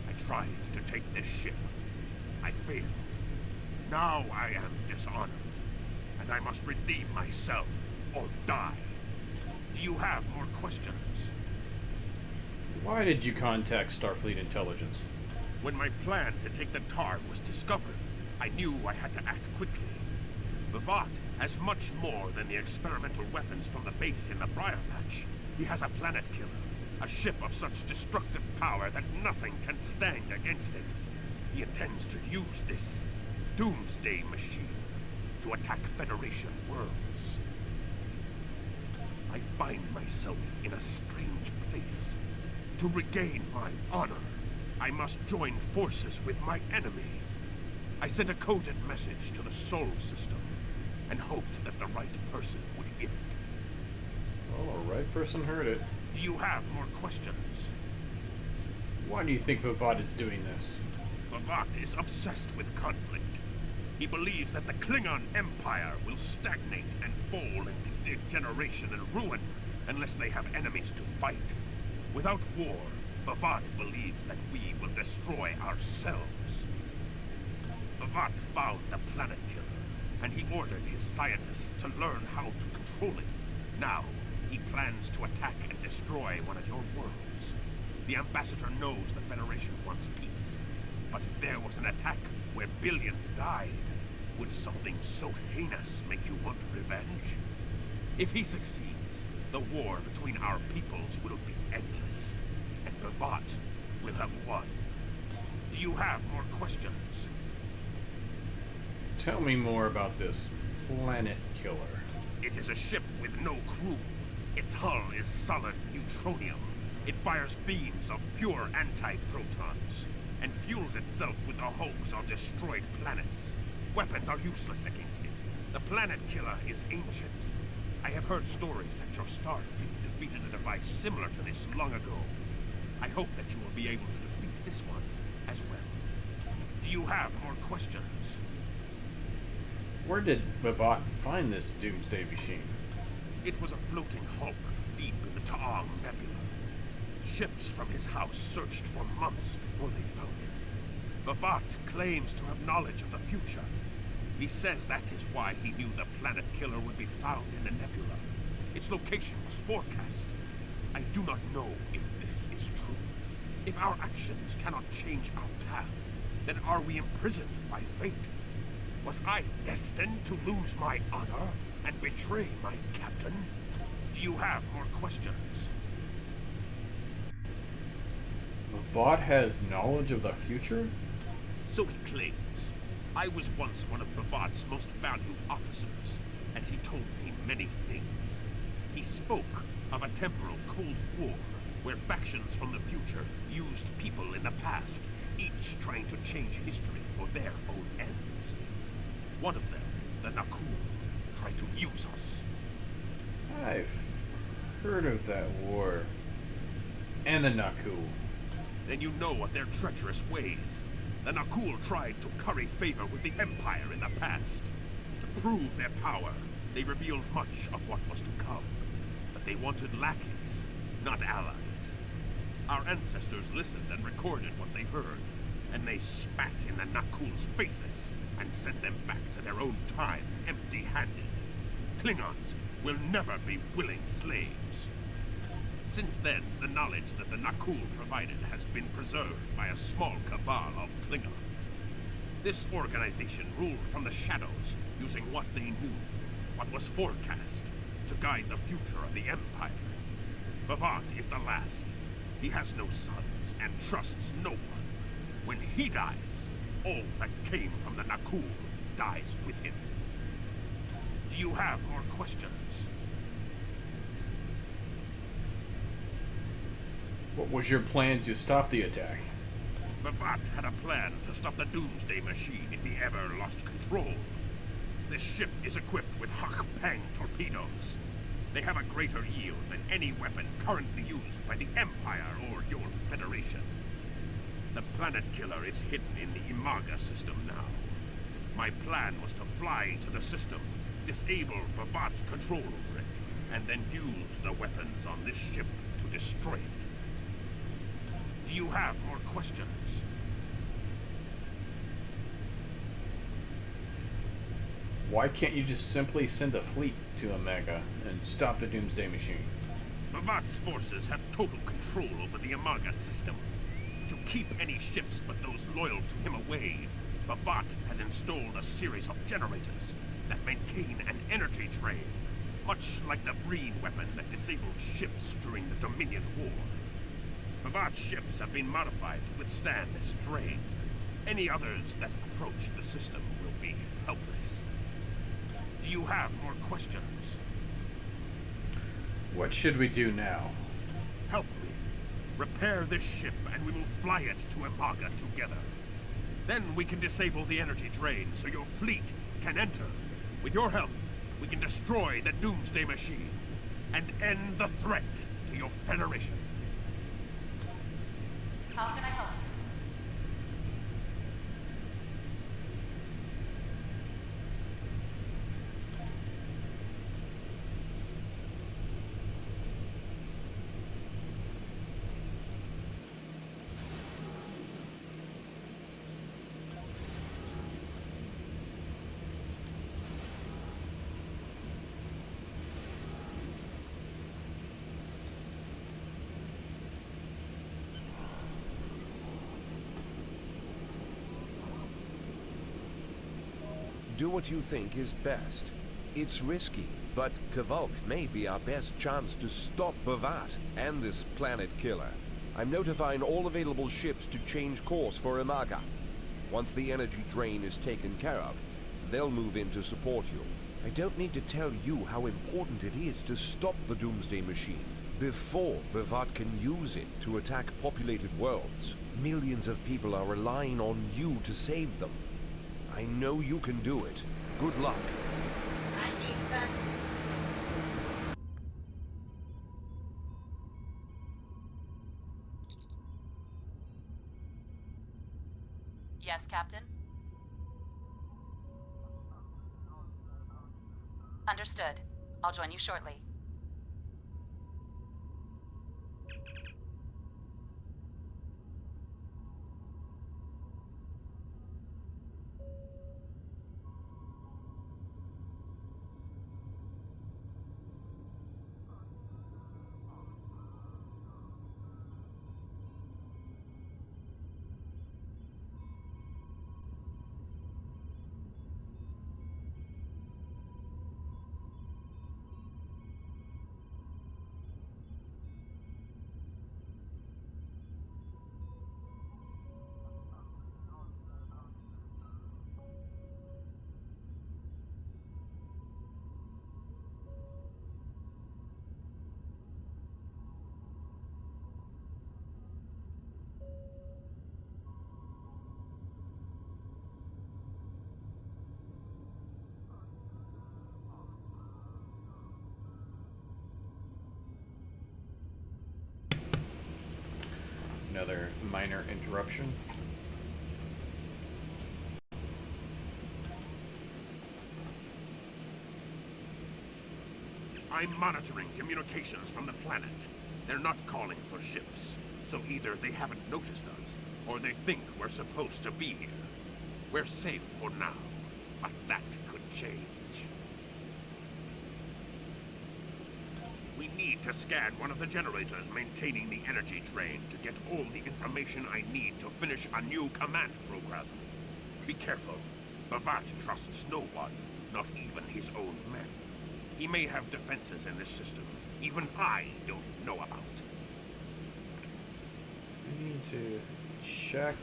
I tried to take this ship. I failed. Now I am dishonored, and I must redeem myself or die. Do you have more questions? Why did you contact Starfleet Intelligence? When my plan to take the Tar was discovered, I knew I had to act quickly. Bavat has much more than the experimental weapons from the base in the Briar Patch. He has a planet killer, A ship of such destructive power that nothing can stand against it. He intends to use this doomsday machine to attack Federation worlds. I find myself in a strange place. To regain my honor, I must join forces with my enemy. I sent a coded message to the Sol system and hoped that the right person would hear it. Well, the right person heard it. Do you have more questions? Why do you think Bavad is doing this? Bavad is obsessed with conflict. He believes that the Klingon Empire will stagnate and fall into degeneration and ruin unless they have enemies to fight. Without war, Bavad believes that we will destroy ourselves. Bavad found the planet killer, and he ordered his scientists to learn how to control it. Now, he plans to attack and destroy one of your worlds. The Ambassador knows the Federation wants peace, but if there was an attack where billions died, would something so heinous make you want revenge? If he succeeds, the war between our peoples will be endless, and Bavad will have won. Do you have more questions? Tell me more about this planet killer. It is a ship with no crew. Its hull is solid neutronium. It fires beams of pure anti-protons, and fuels itself with the hulks of destroyed planets. Weapons are useless against it. The planet killer is ancient. I have heard stories that your starfleet defeated a device similar to this long ago. I hope that you will be able to defeat this one as well. Do you have more questions? Where did Bavad find this doomsday machine? It was a floating hulk deep in the Ta'ang Nebula. Ships from his house searched for months before they found it. Bavad claims to have knowledge of the future. He says that is why he knew the planet killer would be found in the nebula. Its location was forecast. I do not know if this is true. If our actions cannot change our path, then are we imprisoned by fate? Was I destined to lose my honor and betray my captain? Do you have more questions? Bavad has knowledge of the future? So he claims. I was once one of Bavad's most valued officers, and he told me many things. He spoke of a temporal Cold War, where factions from the future used people in the past, each trying to change history for their own ends. One of them, the Nakul, tried to use us. I've heard of that war. And the Naku. Then you know of their treacherous ways. The Nakul tried to curry favor with the Empire in the past. To prove their power, they revealed much of what was to come. But they wanted lackeys, not allies. Our ancestors listened and recorded what they heard, and they spat in the Nakul's faces and sent them back to their own time empty-handed. Klingons will never be willing slaves. Since then, the knowledge that the Nakul provided has been preserved by a small cabal of Klingons. This organization ruled from the shadows, using what they knew, what was forecast, to guide the future of the Empire. Bavad is the last. He has no sons and trusts no one. When he dies, all that came from the Nakul dies with him. Do you have more questions? What was your plan to stop the attack? Bavad had a plan to stop the Doomsday Machine if he ever lost control. This ship is equipped with Hak-Pang torpedoes. They have a greater yield than any weapon currently used by the Empire or your Federation. The planet killer is hidden in the Imaga system now. My plan was to fly into the system, disable Bavad's control over it, and then use the weapons on this ship to destroy it. Do you have more questions? Why can't you just simply send a fleet to Omega and stop the Doomsday Machine? Bavad's forces have total control over the Imaga system. To keep any ships but those loyal to him away, Bavad has installed a series of generators that maintain an energy drain, much like the Breen weapon that disabled ships during the Dominion War. Bavat's ships have been modified to withstand this drain. Any others that approach the system will be helpless. Do you have more questions? What should we do now? Help me. Repair this ship and we will fly it to Imaga together. Then we can disable the energy drain so your fleet can enter. With your help, we can destroy the Doomsday Machine and end the threat to your Federation. How can I help you? Do what you think is best. It's risky, but Kvalk may be our best chance to stop Bavat and this planet killer. I'm notifying all available ships to change course for Imaga. Once the energy drain is taken care of, they'll move in to support you. I don't need to tell you how important it is to stop the Doomsday Machine before Bavat can use it to attack populated worlds. Millions of people are relying on you to save them. I know you can do it. Good luck. I need that. Yes, Captain? Understood. I'll join you shortly. Another minor interruption. I'm monitoring communications from the planet. They're not calling for ships, so either they haven't noticed us, or they think we're supposed to be here. We're safe for now, but that could change. We need to scan one of the generators maintaining the energy drain to get all the information I need to finish a new command program. Be careful. Bavat trusts no one, not even his own men. He may have defenses in this system even I don't know about. We need to check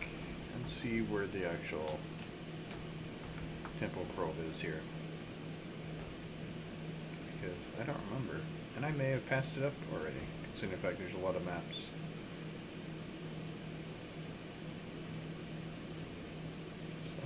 and see where the actual temporal probe is here. Because I don't remember. And I may have passed it up already, considering the fact there's a lot of maps. So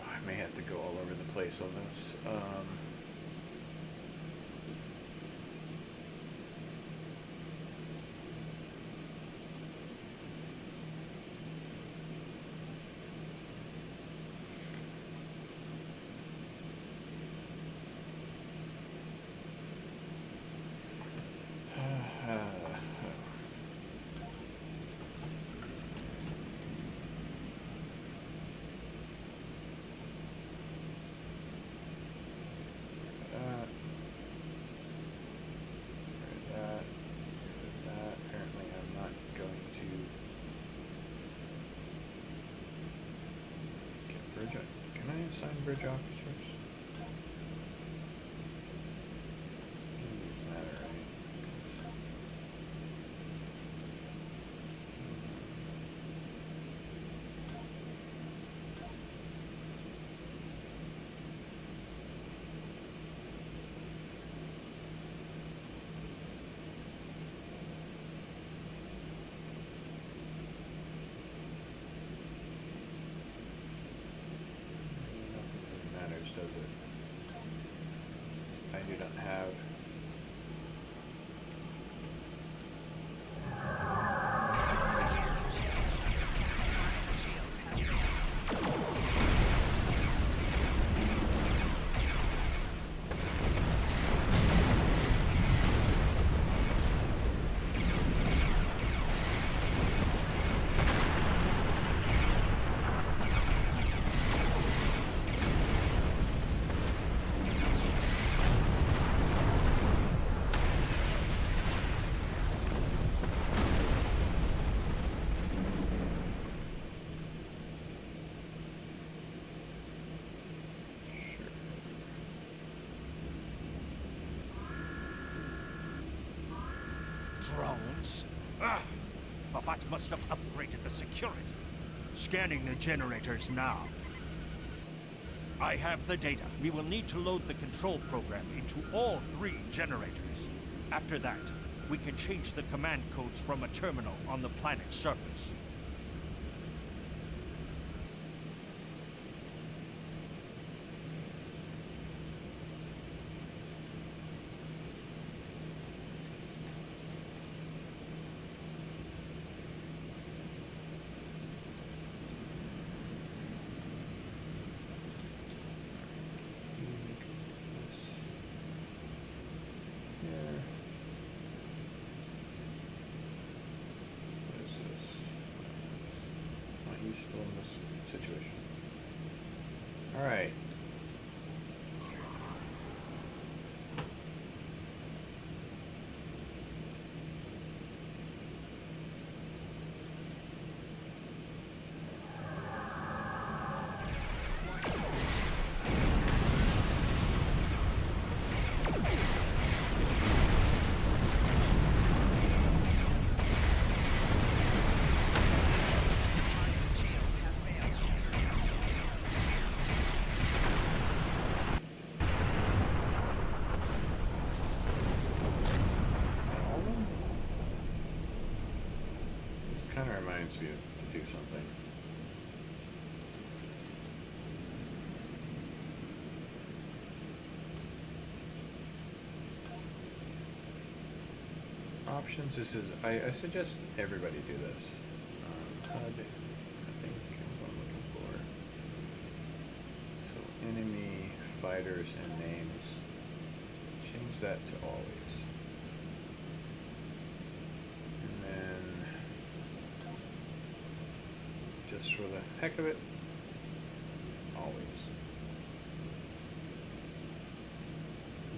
I may have to go all over the place on this. bridge. Can I assign bridge officers? These matter, right? Matters, does it? I do not have. Drones? Ah! Bavat must have upgraded the security. Scanning the generators now. I have the data. We will need to load the control program into all 3 generators. After that, we can change the command codes from a terminal on the planet's surface. Useful in this situation. All right. Kind of reminds me to do something. Options. This is. I suggest everybody do this. HUD. I think what I'm looking for. So enemy, fighters, and names. Change that to always. Just for the heck of it, always.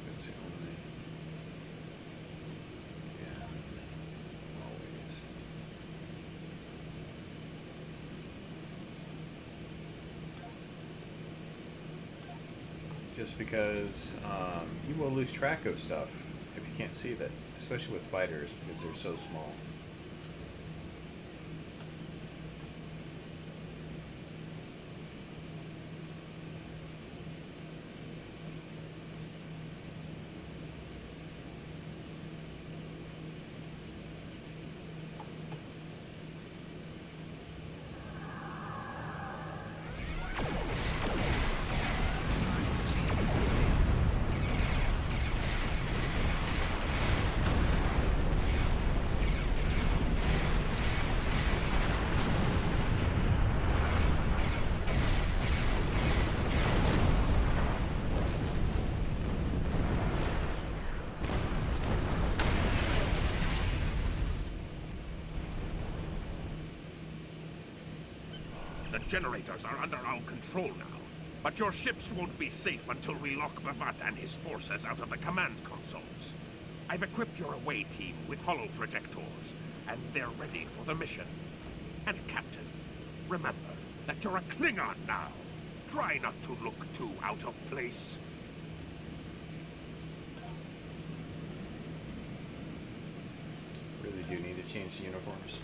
That's the only. Yeah, always. Just because you will lose track of stuff if you can't see that, especially with fighters because they're so small. The generators are under our control now, but your ships won't be safe until we lock Bavat and his forces out of the command consoles. I've equipped your away team with holo projectors, and they're ready for the mission. And Captain, remember that you're a Klingon now. Try not to look too out of place. Really do need to change the uniforms.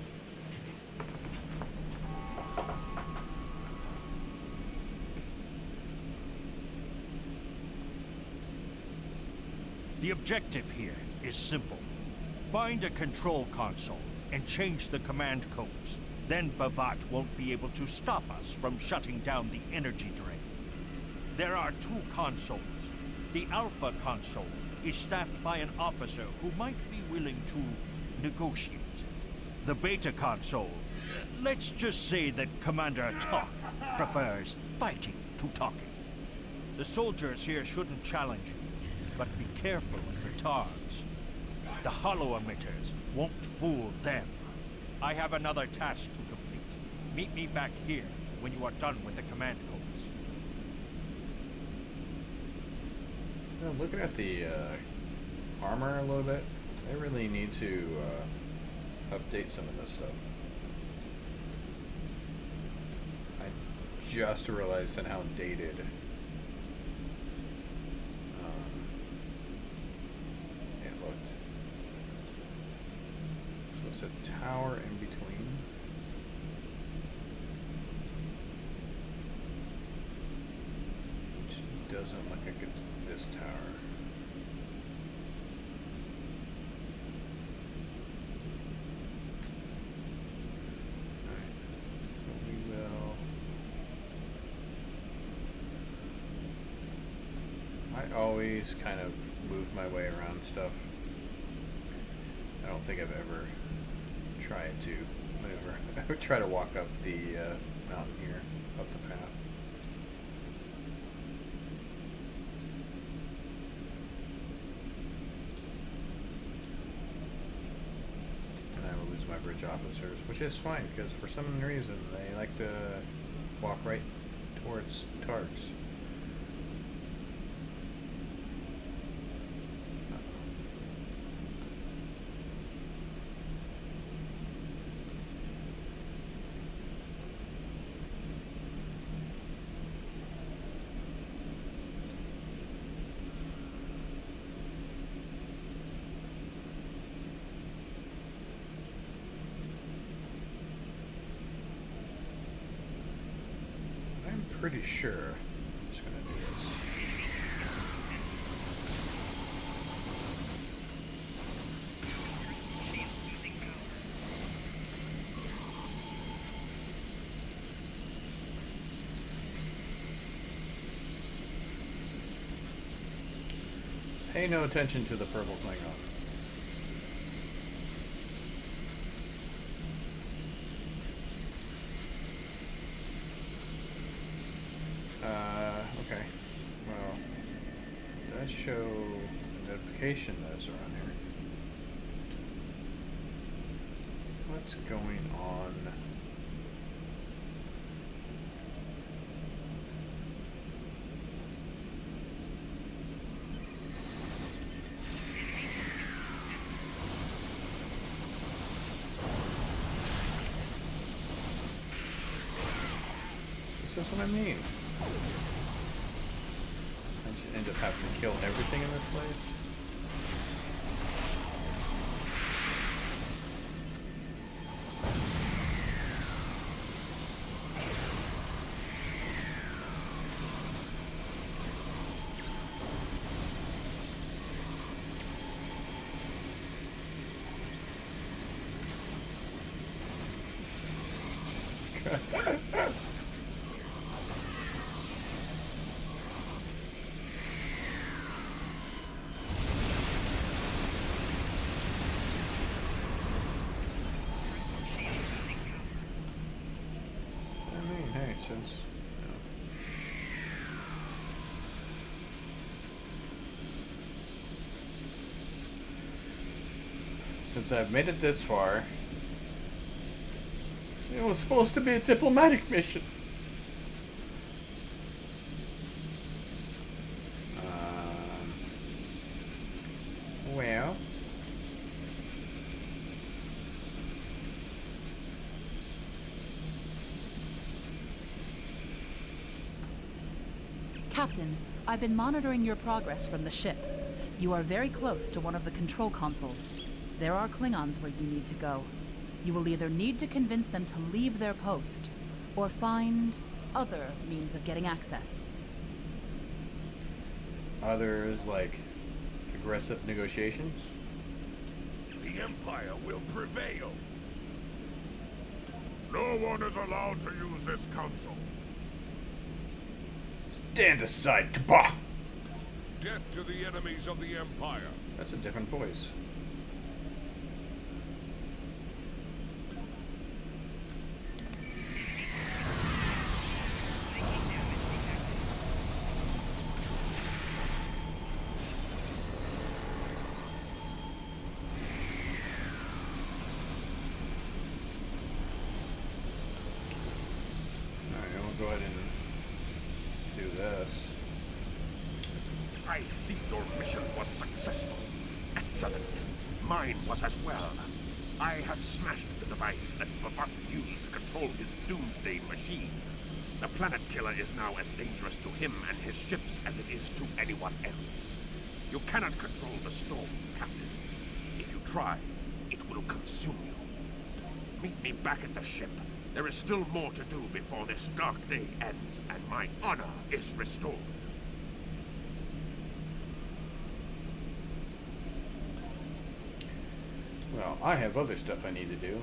The objective here is simple. Find a control console and change the command codes. Then Bavat won't be able to stop us from shutting down the energy drain. There are two consoles. The Alpha console is staffed by an officer who might be willing to negotiate. The Beta console, let's just say that Commander Talk prefers fighting to talking. The soldiers here shouldn't challenge you, but be careful of the Targs. The hollow emitters won't fool them. I have another task to complete. Meet me back here when you are done with the command codes. Well, looking at the armor a little bit, I really need to update some of this stuff. I just realized how dated it looked. So it's a tower in between. Which doesn't look like it's this tower. Always kind of move my way around stuff. I don't think I've ever tried to maneuver. I would try to walk up the mountain here, up the path. And I will lose my bridge officers, which is fine because for some reason they like to walk right towards Targs. Pretty sure I'm just gonna do this. Pay no attention to the purple Klingon. Okay. Well, it does show a notification that it's around here. What's going on? This is what I mean. I just end up having to kill everything in this place. Since since I've made it this far, it was supposed to be a diplomatic mission. Well. Captain, I've been monitoring your progress from the ship. You are very close to one of the control consoles. There are Klingons where you need to go. You will either need to convince them to leave their post, or find other means of getting access. Others, like aggressive negotiations? The Empire will prevail. No one is allowed to use this console. Stand aside, T'Ba! Death to the enemies of the Empire. That's a different voice. Alright, we'll go ahead and do this. I see your mission was successful. Excellent. Mine was as well. I have smashed the device that Bavat used to control his doomsday machine. The planet killer is now as dangerous to him and his ships as it is to anyone else. You cannot control the storm, Captain. If you try, it will consume you. Meet me back at the ship. There is still more to do before this dark day ends and my honor is restored. Well, I have other stuff I need to do.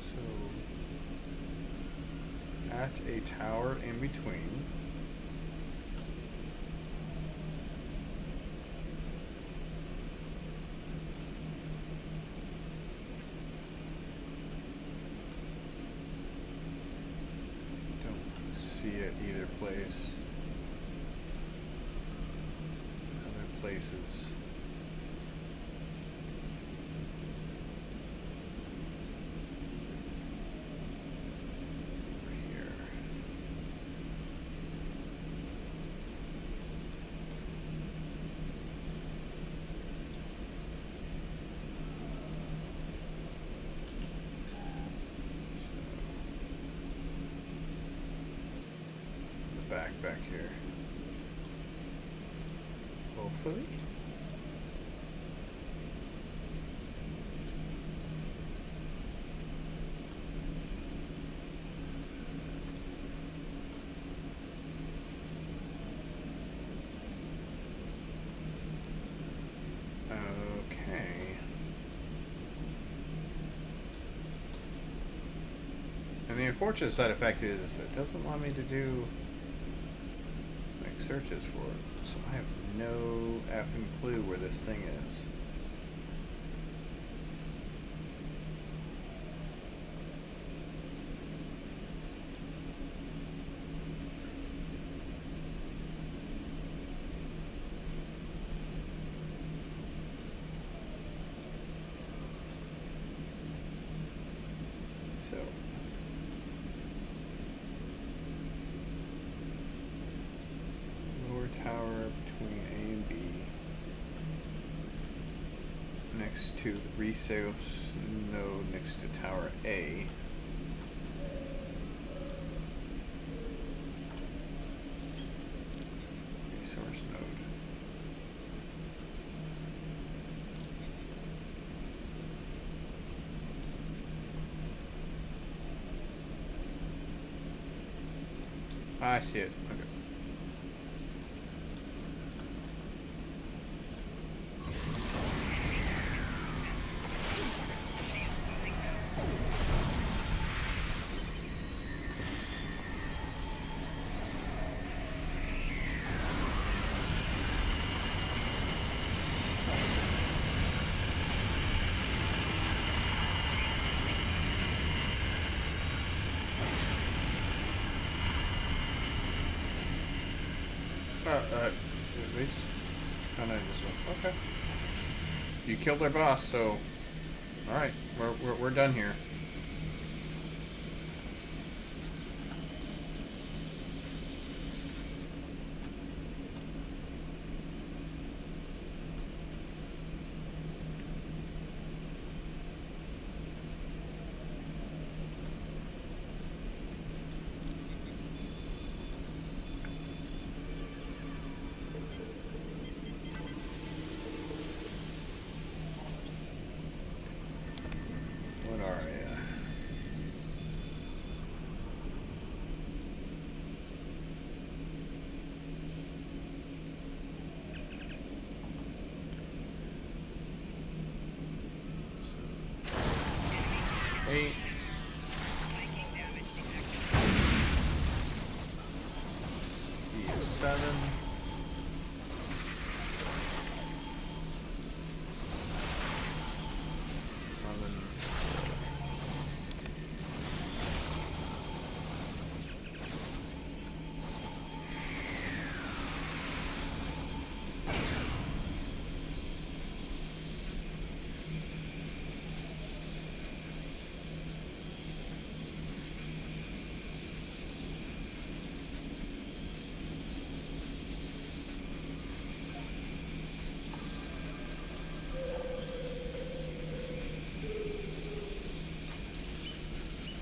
So, at a tower in between. See it either place. Other places. Over here. Back here. Hopefully. Okay. And the unfortunate side effect is it doesn't allow me to do searches for it, so I have no effing clue where this thing is. So tower between A and B, next to the resource node next to tower A. Resource node. I see it. Okay. They just kind of just okay. You killed their boss, so all right, we're done here. 7.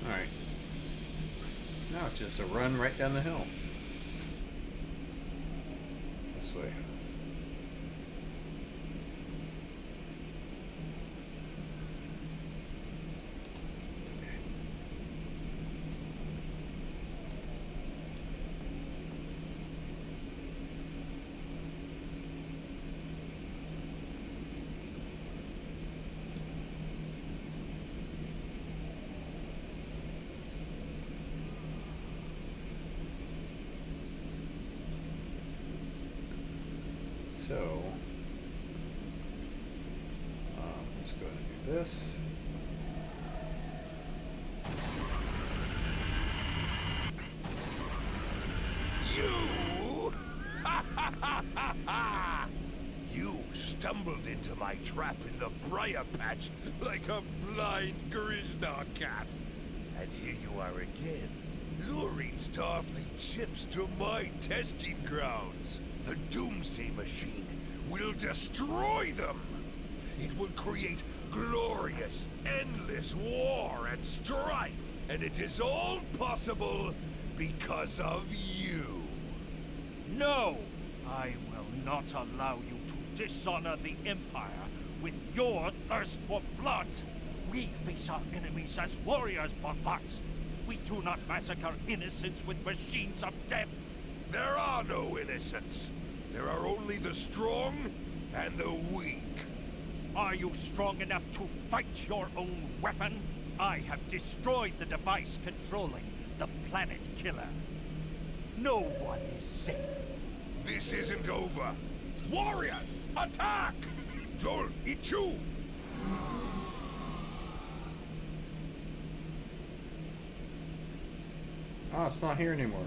Alright. Now it's just a run right down the hill. This way. So, let's go ahead and do this. You! You stumbled into my trap in the briar patch like a blind Grisnar cat. And here you are again, luring Starfleet ships to my testing grounds. The Doomsday Machine will destroy them. It will create glorious, endless war and strife. And it is all possible because of you. No! I will not allow you to dishonor the Empire with your thirst for blood. We face our enemies as warriors, Bonvat. We do not massacre innocents with machines of death. There are no innocents. There are only the strong and the weak. Are you strong enough to fight your own weapon? I have destroyed the device controlling the planet killer. No one is safe. This isn't over. Warriors, attack! Joel, Ichu! Oh, it's not here anymore.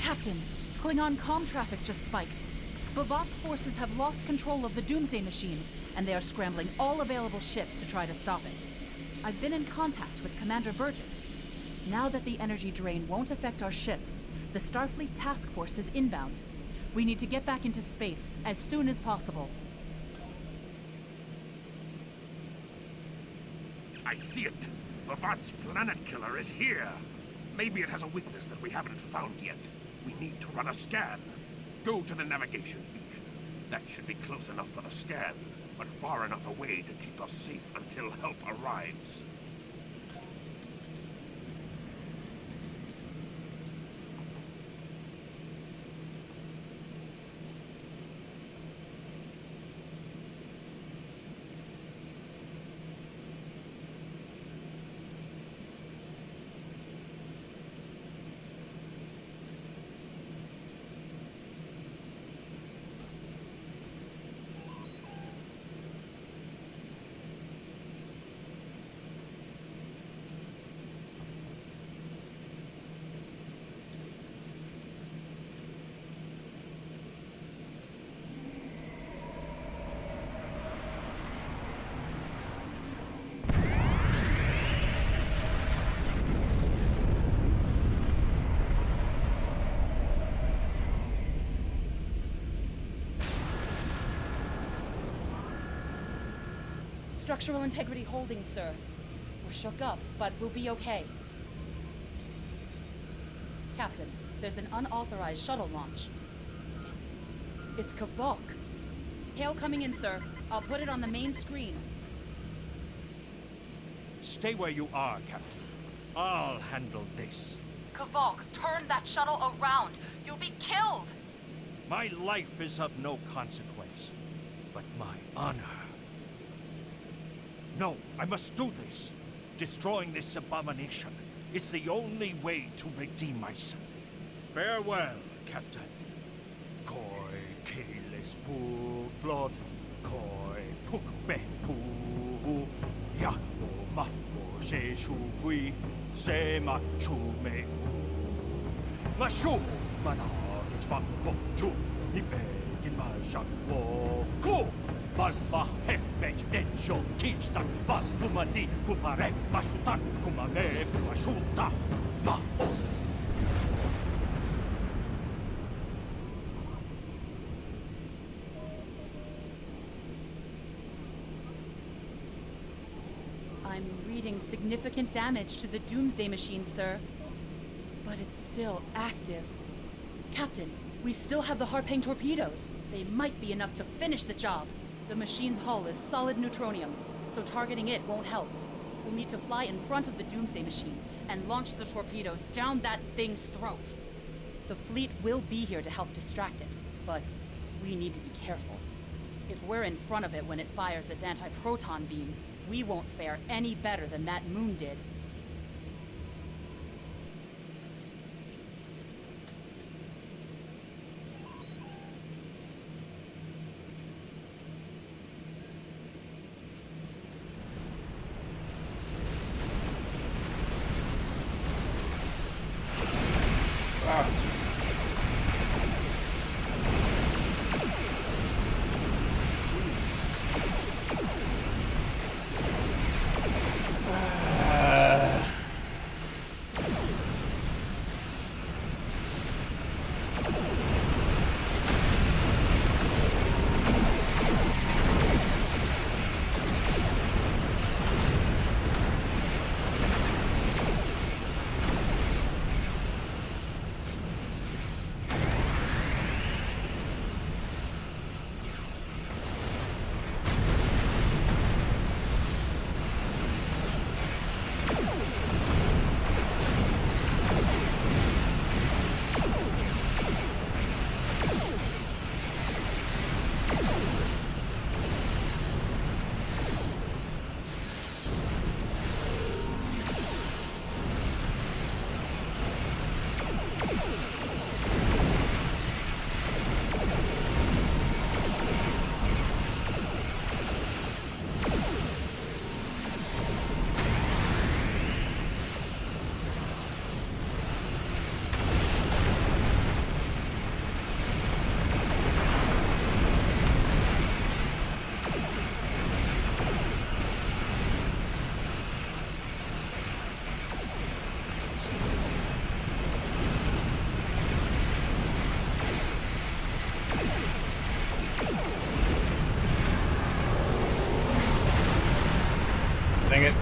Captain, Klingon comm traffic just spiked. Bavat's forces have lost control of the Doomsday Machine, and they are scrambling all available ships to try to stop it. I've been in contact with Commander Burgess. Now that the energy drain won't affect our ships, the Starfleet task force is inbound. We need to get back into space as soon as possible. I see it. Bavat's planet killer is here. Maybe it has a weakness that we haven't found yet. We need to run a scan. Go to the navigation beacon. That should be close enough for the scan, but far enough away to keep us safe until help arrives. Structural integrity holding, sir. We're shook up, but we'll be okay. Captain, there's an unauthorized shuttle launch. It's Kavok. Hail coming in, sir. I'll put it on the main screen. Stay where you are, Captain. I'll handle this. Kavalk, turn that shuttle around. You'll be killed. My life is of no consequence, but my honor. No, I must do this. Destroying this abomination is the only way to redeem myself. Farewell, Captain. Koi kiles pu blood, koi puk be pu, yako matpo se shugui, se machu me u. Mashu mana it's mako chu, nipe in my shakwo ku. Balma hefet enjo tista, balumadi kupare masutan kumame masuta ma o. I'm reading significant damage to the Doomsday Machine, sir. But it's still active. Captain, we still have the Harpang torpedoes. They might be enough to finish the job. The machine's hull is solid neutronium, so targeting it won't help. We'll need to fly in front of the Doomsday Machine and launch the torpedoes down that thing's throat. The fleet will be here to help distract it, but we need to be careful. If we're in front of it when it fires its anti-proton beam, we won't fare any better than that moon did. Dang it. I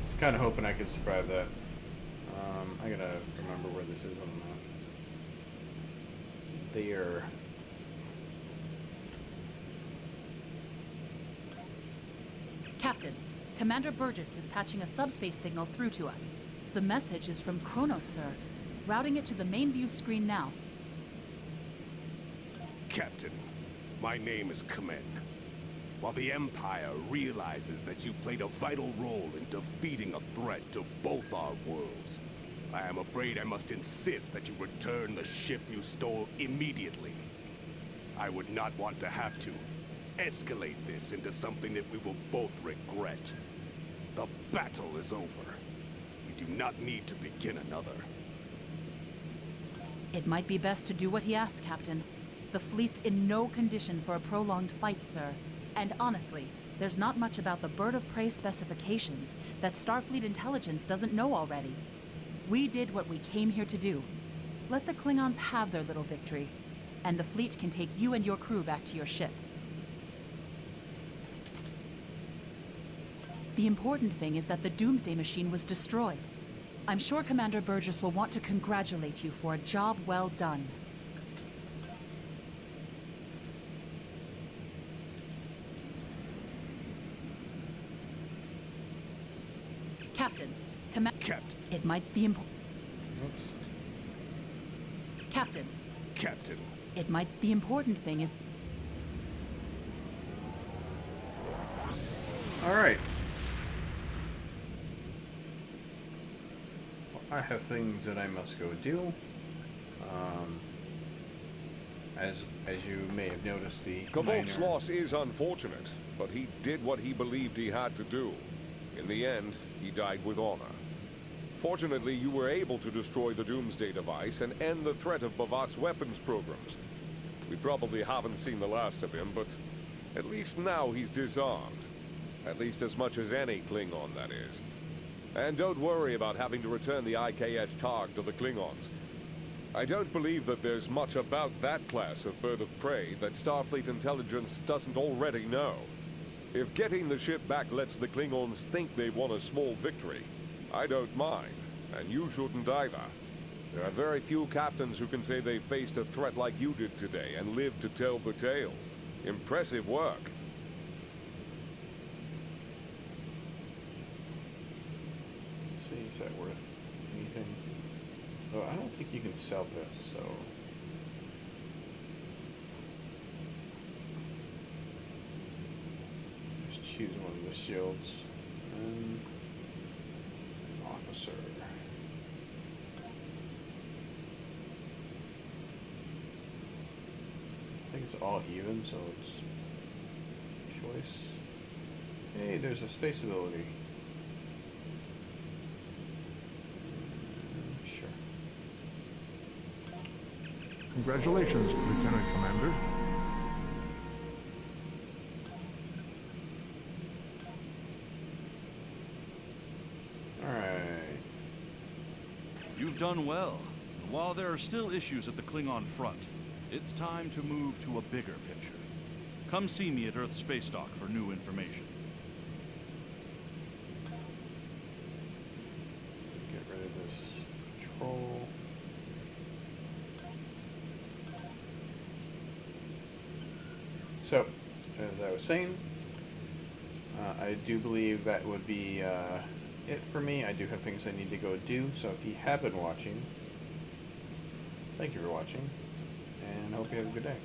was kind of hoping I could survive that. I gotta remember where this is on the map. There. Captain, Commander Burgess is patching a subspace signal through to us. The message is from Kronos, sir. Routing it to the main view screen now. Captain, my name is Kamen. While the Empire realizes that you played a vital role in defeating a threat to both our worlds, I am afraid I must insist that you return the ship you stole immediately. I would not want to have to escalate this into something that we will both regret. The battle is over. We do not need to begin another. It might be best to do what he asks, Captain. The fleet's in no condition for a prolonged fight, sir. And honestly, there's not much about the Bird of Prey specifications that Starfleet intelligence doesn't know already. We did what we came here to do. Let the Klingons have their little victory, and the fleet can take you and your crew back to your ship. The important thing is that the Doomsday Machine was destroyed. I'm sure Commander Burgess will want to congratulate you for a job well done. Captain, Captain. It might be important. Oops. Captain, Captain. it might be important thing is. All right. Well, I have things that I must go do. As you may have noticed, the Cavolk's minor... loss is unfortunate, but he did what he believed he had to do. In the end, he died with honor. Fortunately, you were able to destroy the Doomsday device and end the threat of Bavat's weapons programs. We probably haven't seen the last of him, but at least now he's disarmed. At least as much as any Klingon, that is. And don't worry about having to return the IKS Targ to the Klingons. I don't believe that there's much about that class of bird of prey that Starfleet intelligence doesn't already know. If getting the ship back lets the Klingons think they've won a small victory, I don't mind, and you shouldn't either. There are very few captains who can say they faced a threat like you did today and lived to tell the tale. Impressive work. Let's see, is that worth anything? Oh, I don't think you can sell this, so... Just choose one of the shields. Officer. I think it's all even, so it's choice. Hey, there's a space ability. Sure. Congratulations, Lieutenant Commander. You've done well. And while there are still issues at the Klingon front, it's time to move to a bigger picture. Come see me at Earth Space Dock for new information. Get rid of this control. So, as I was saying, I do believe that would be it for me. I do have things I need to go do, so if you have been watching, thank you for watching, and I hope you have a good day.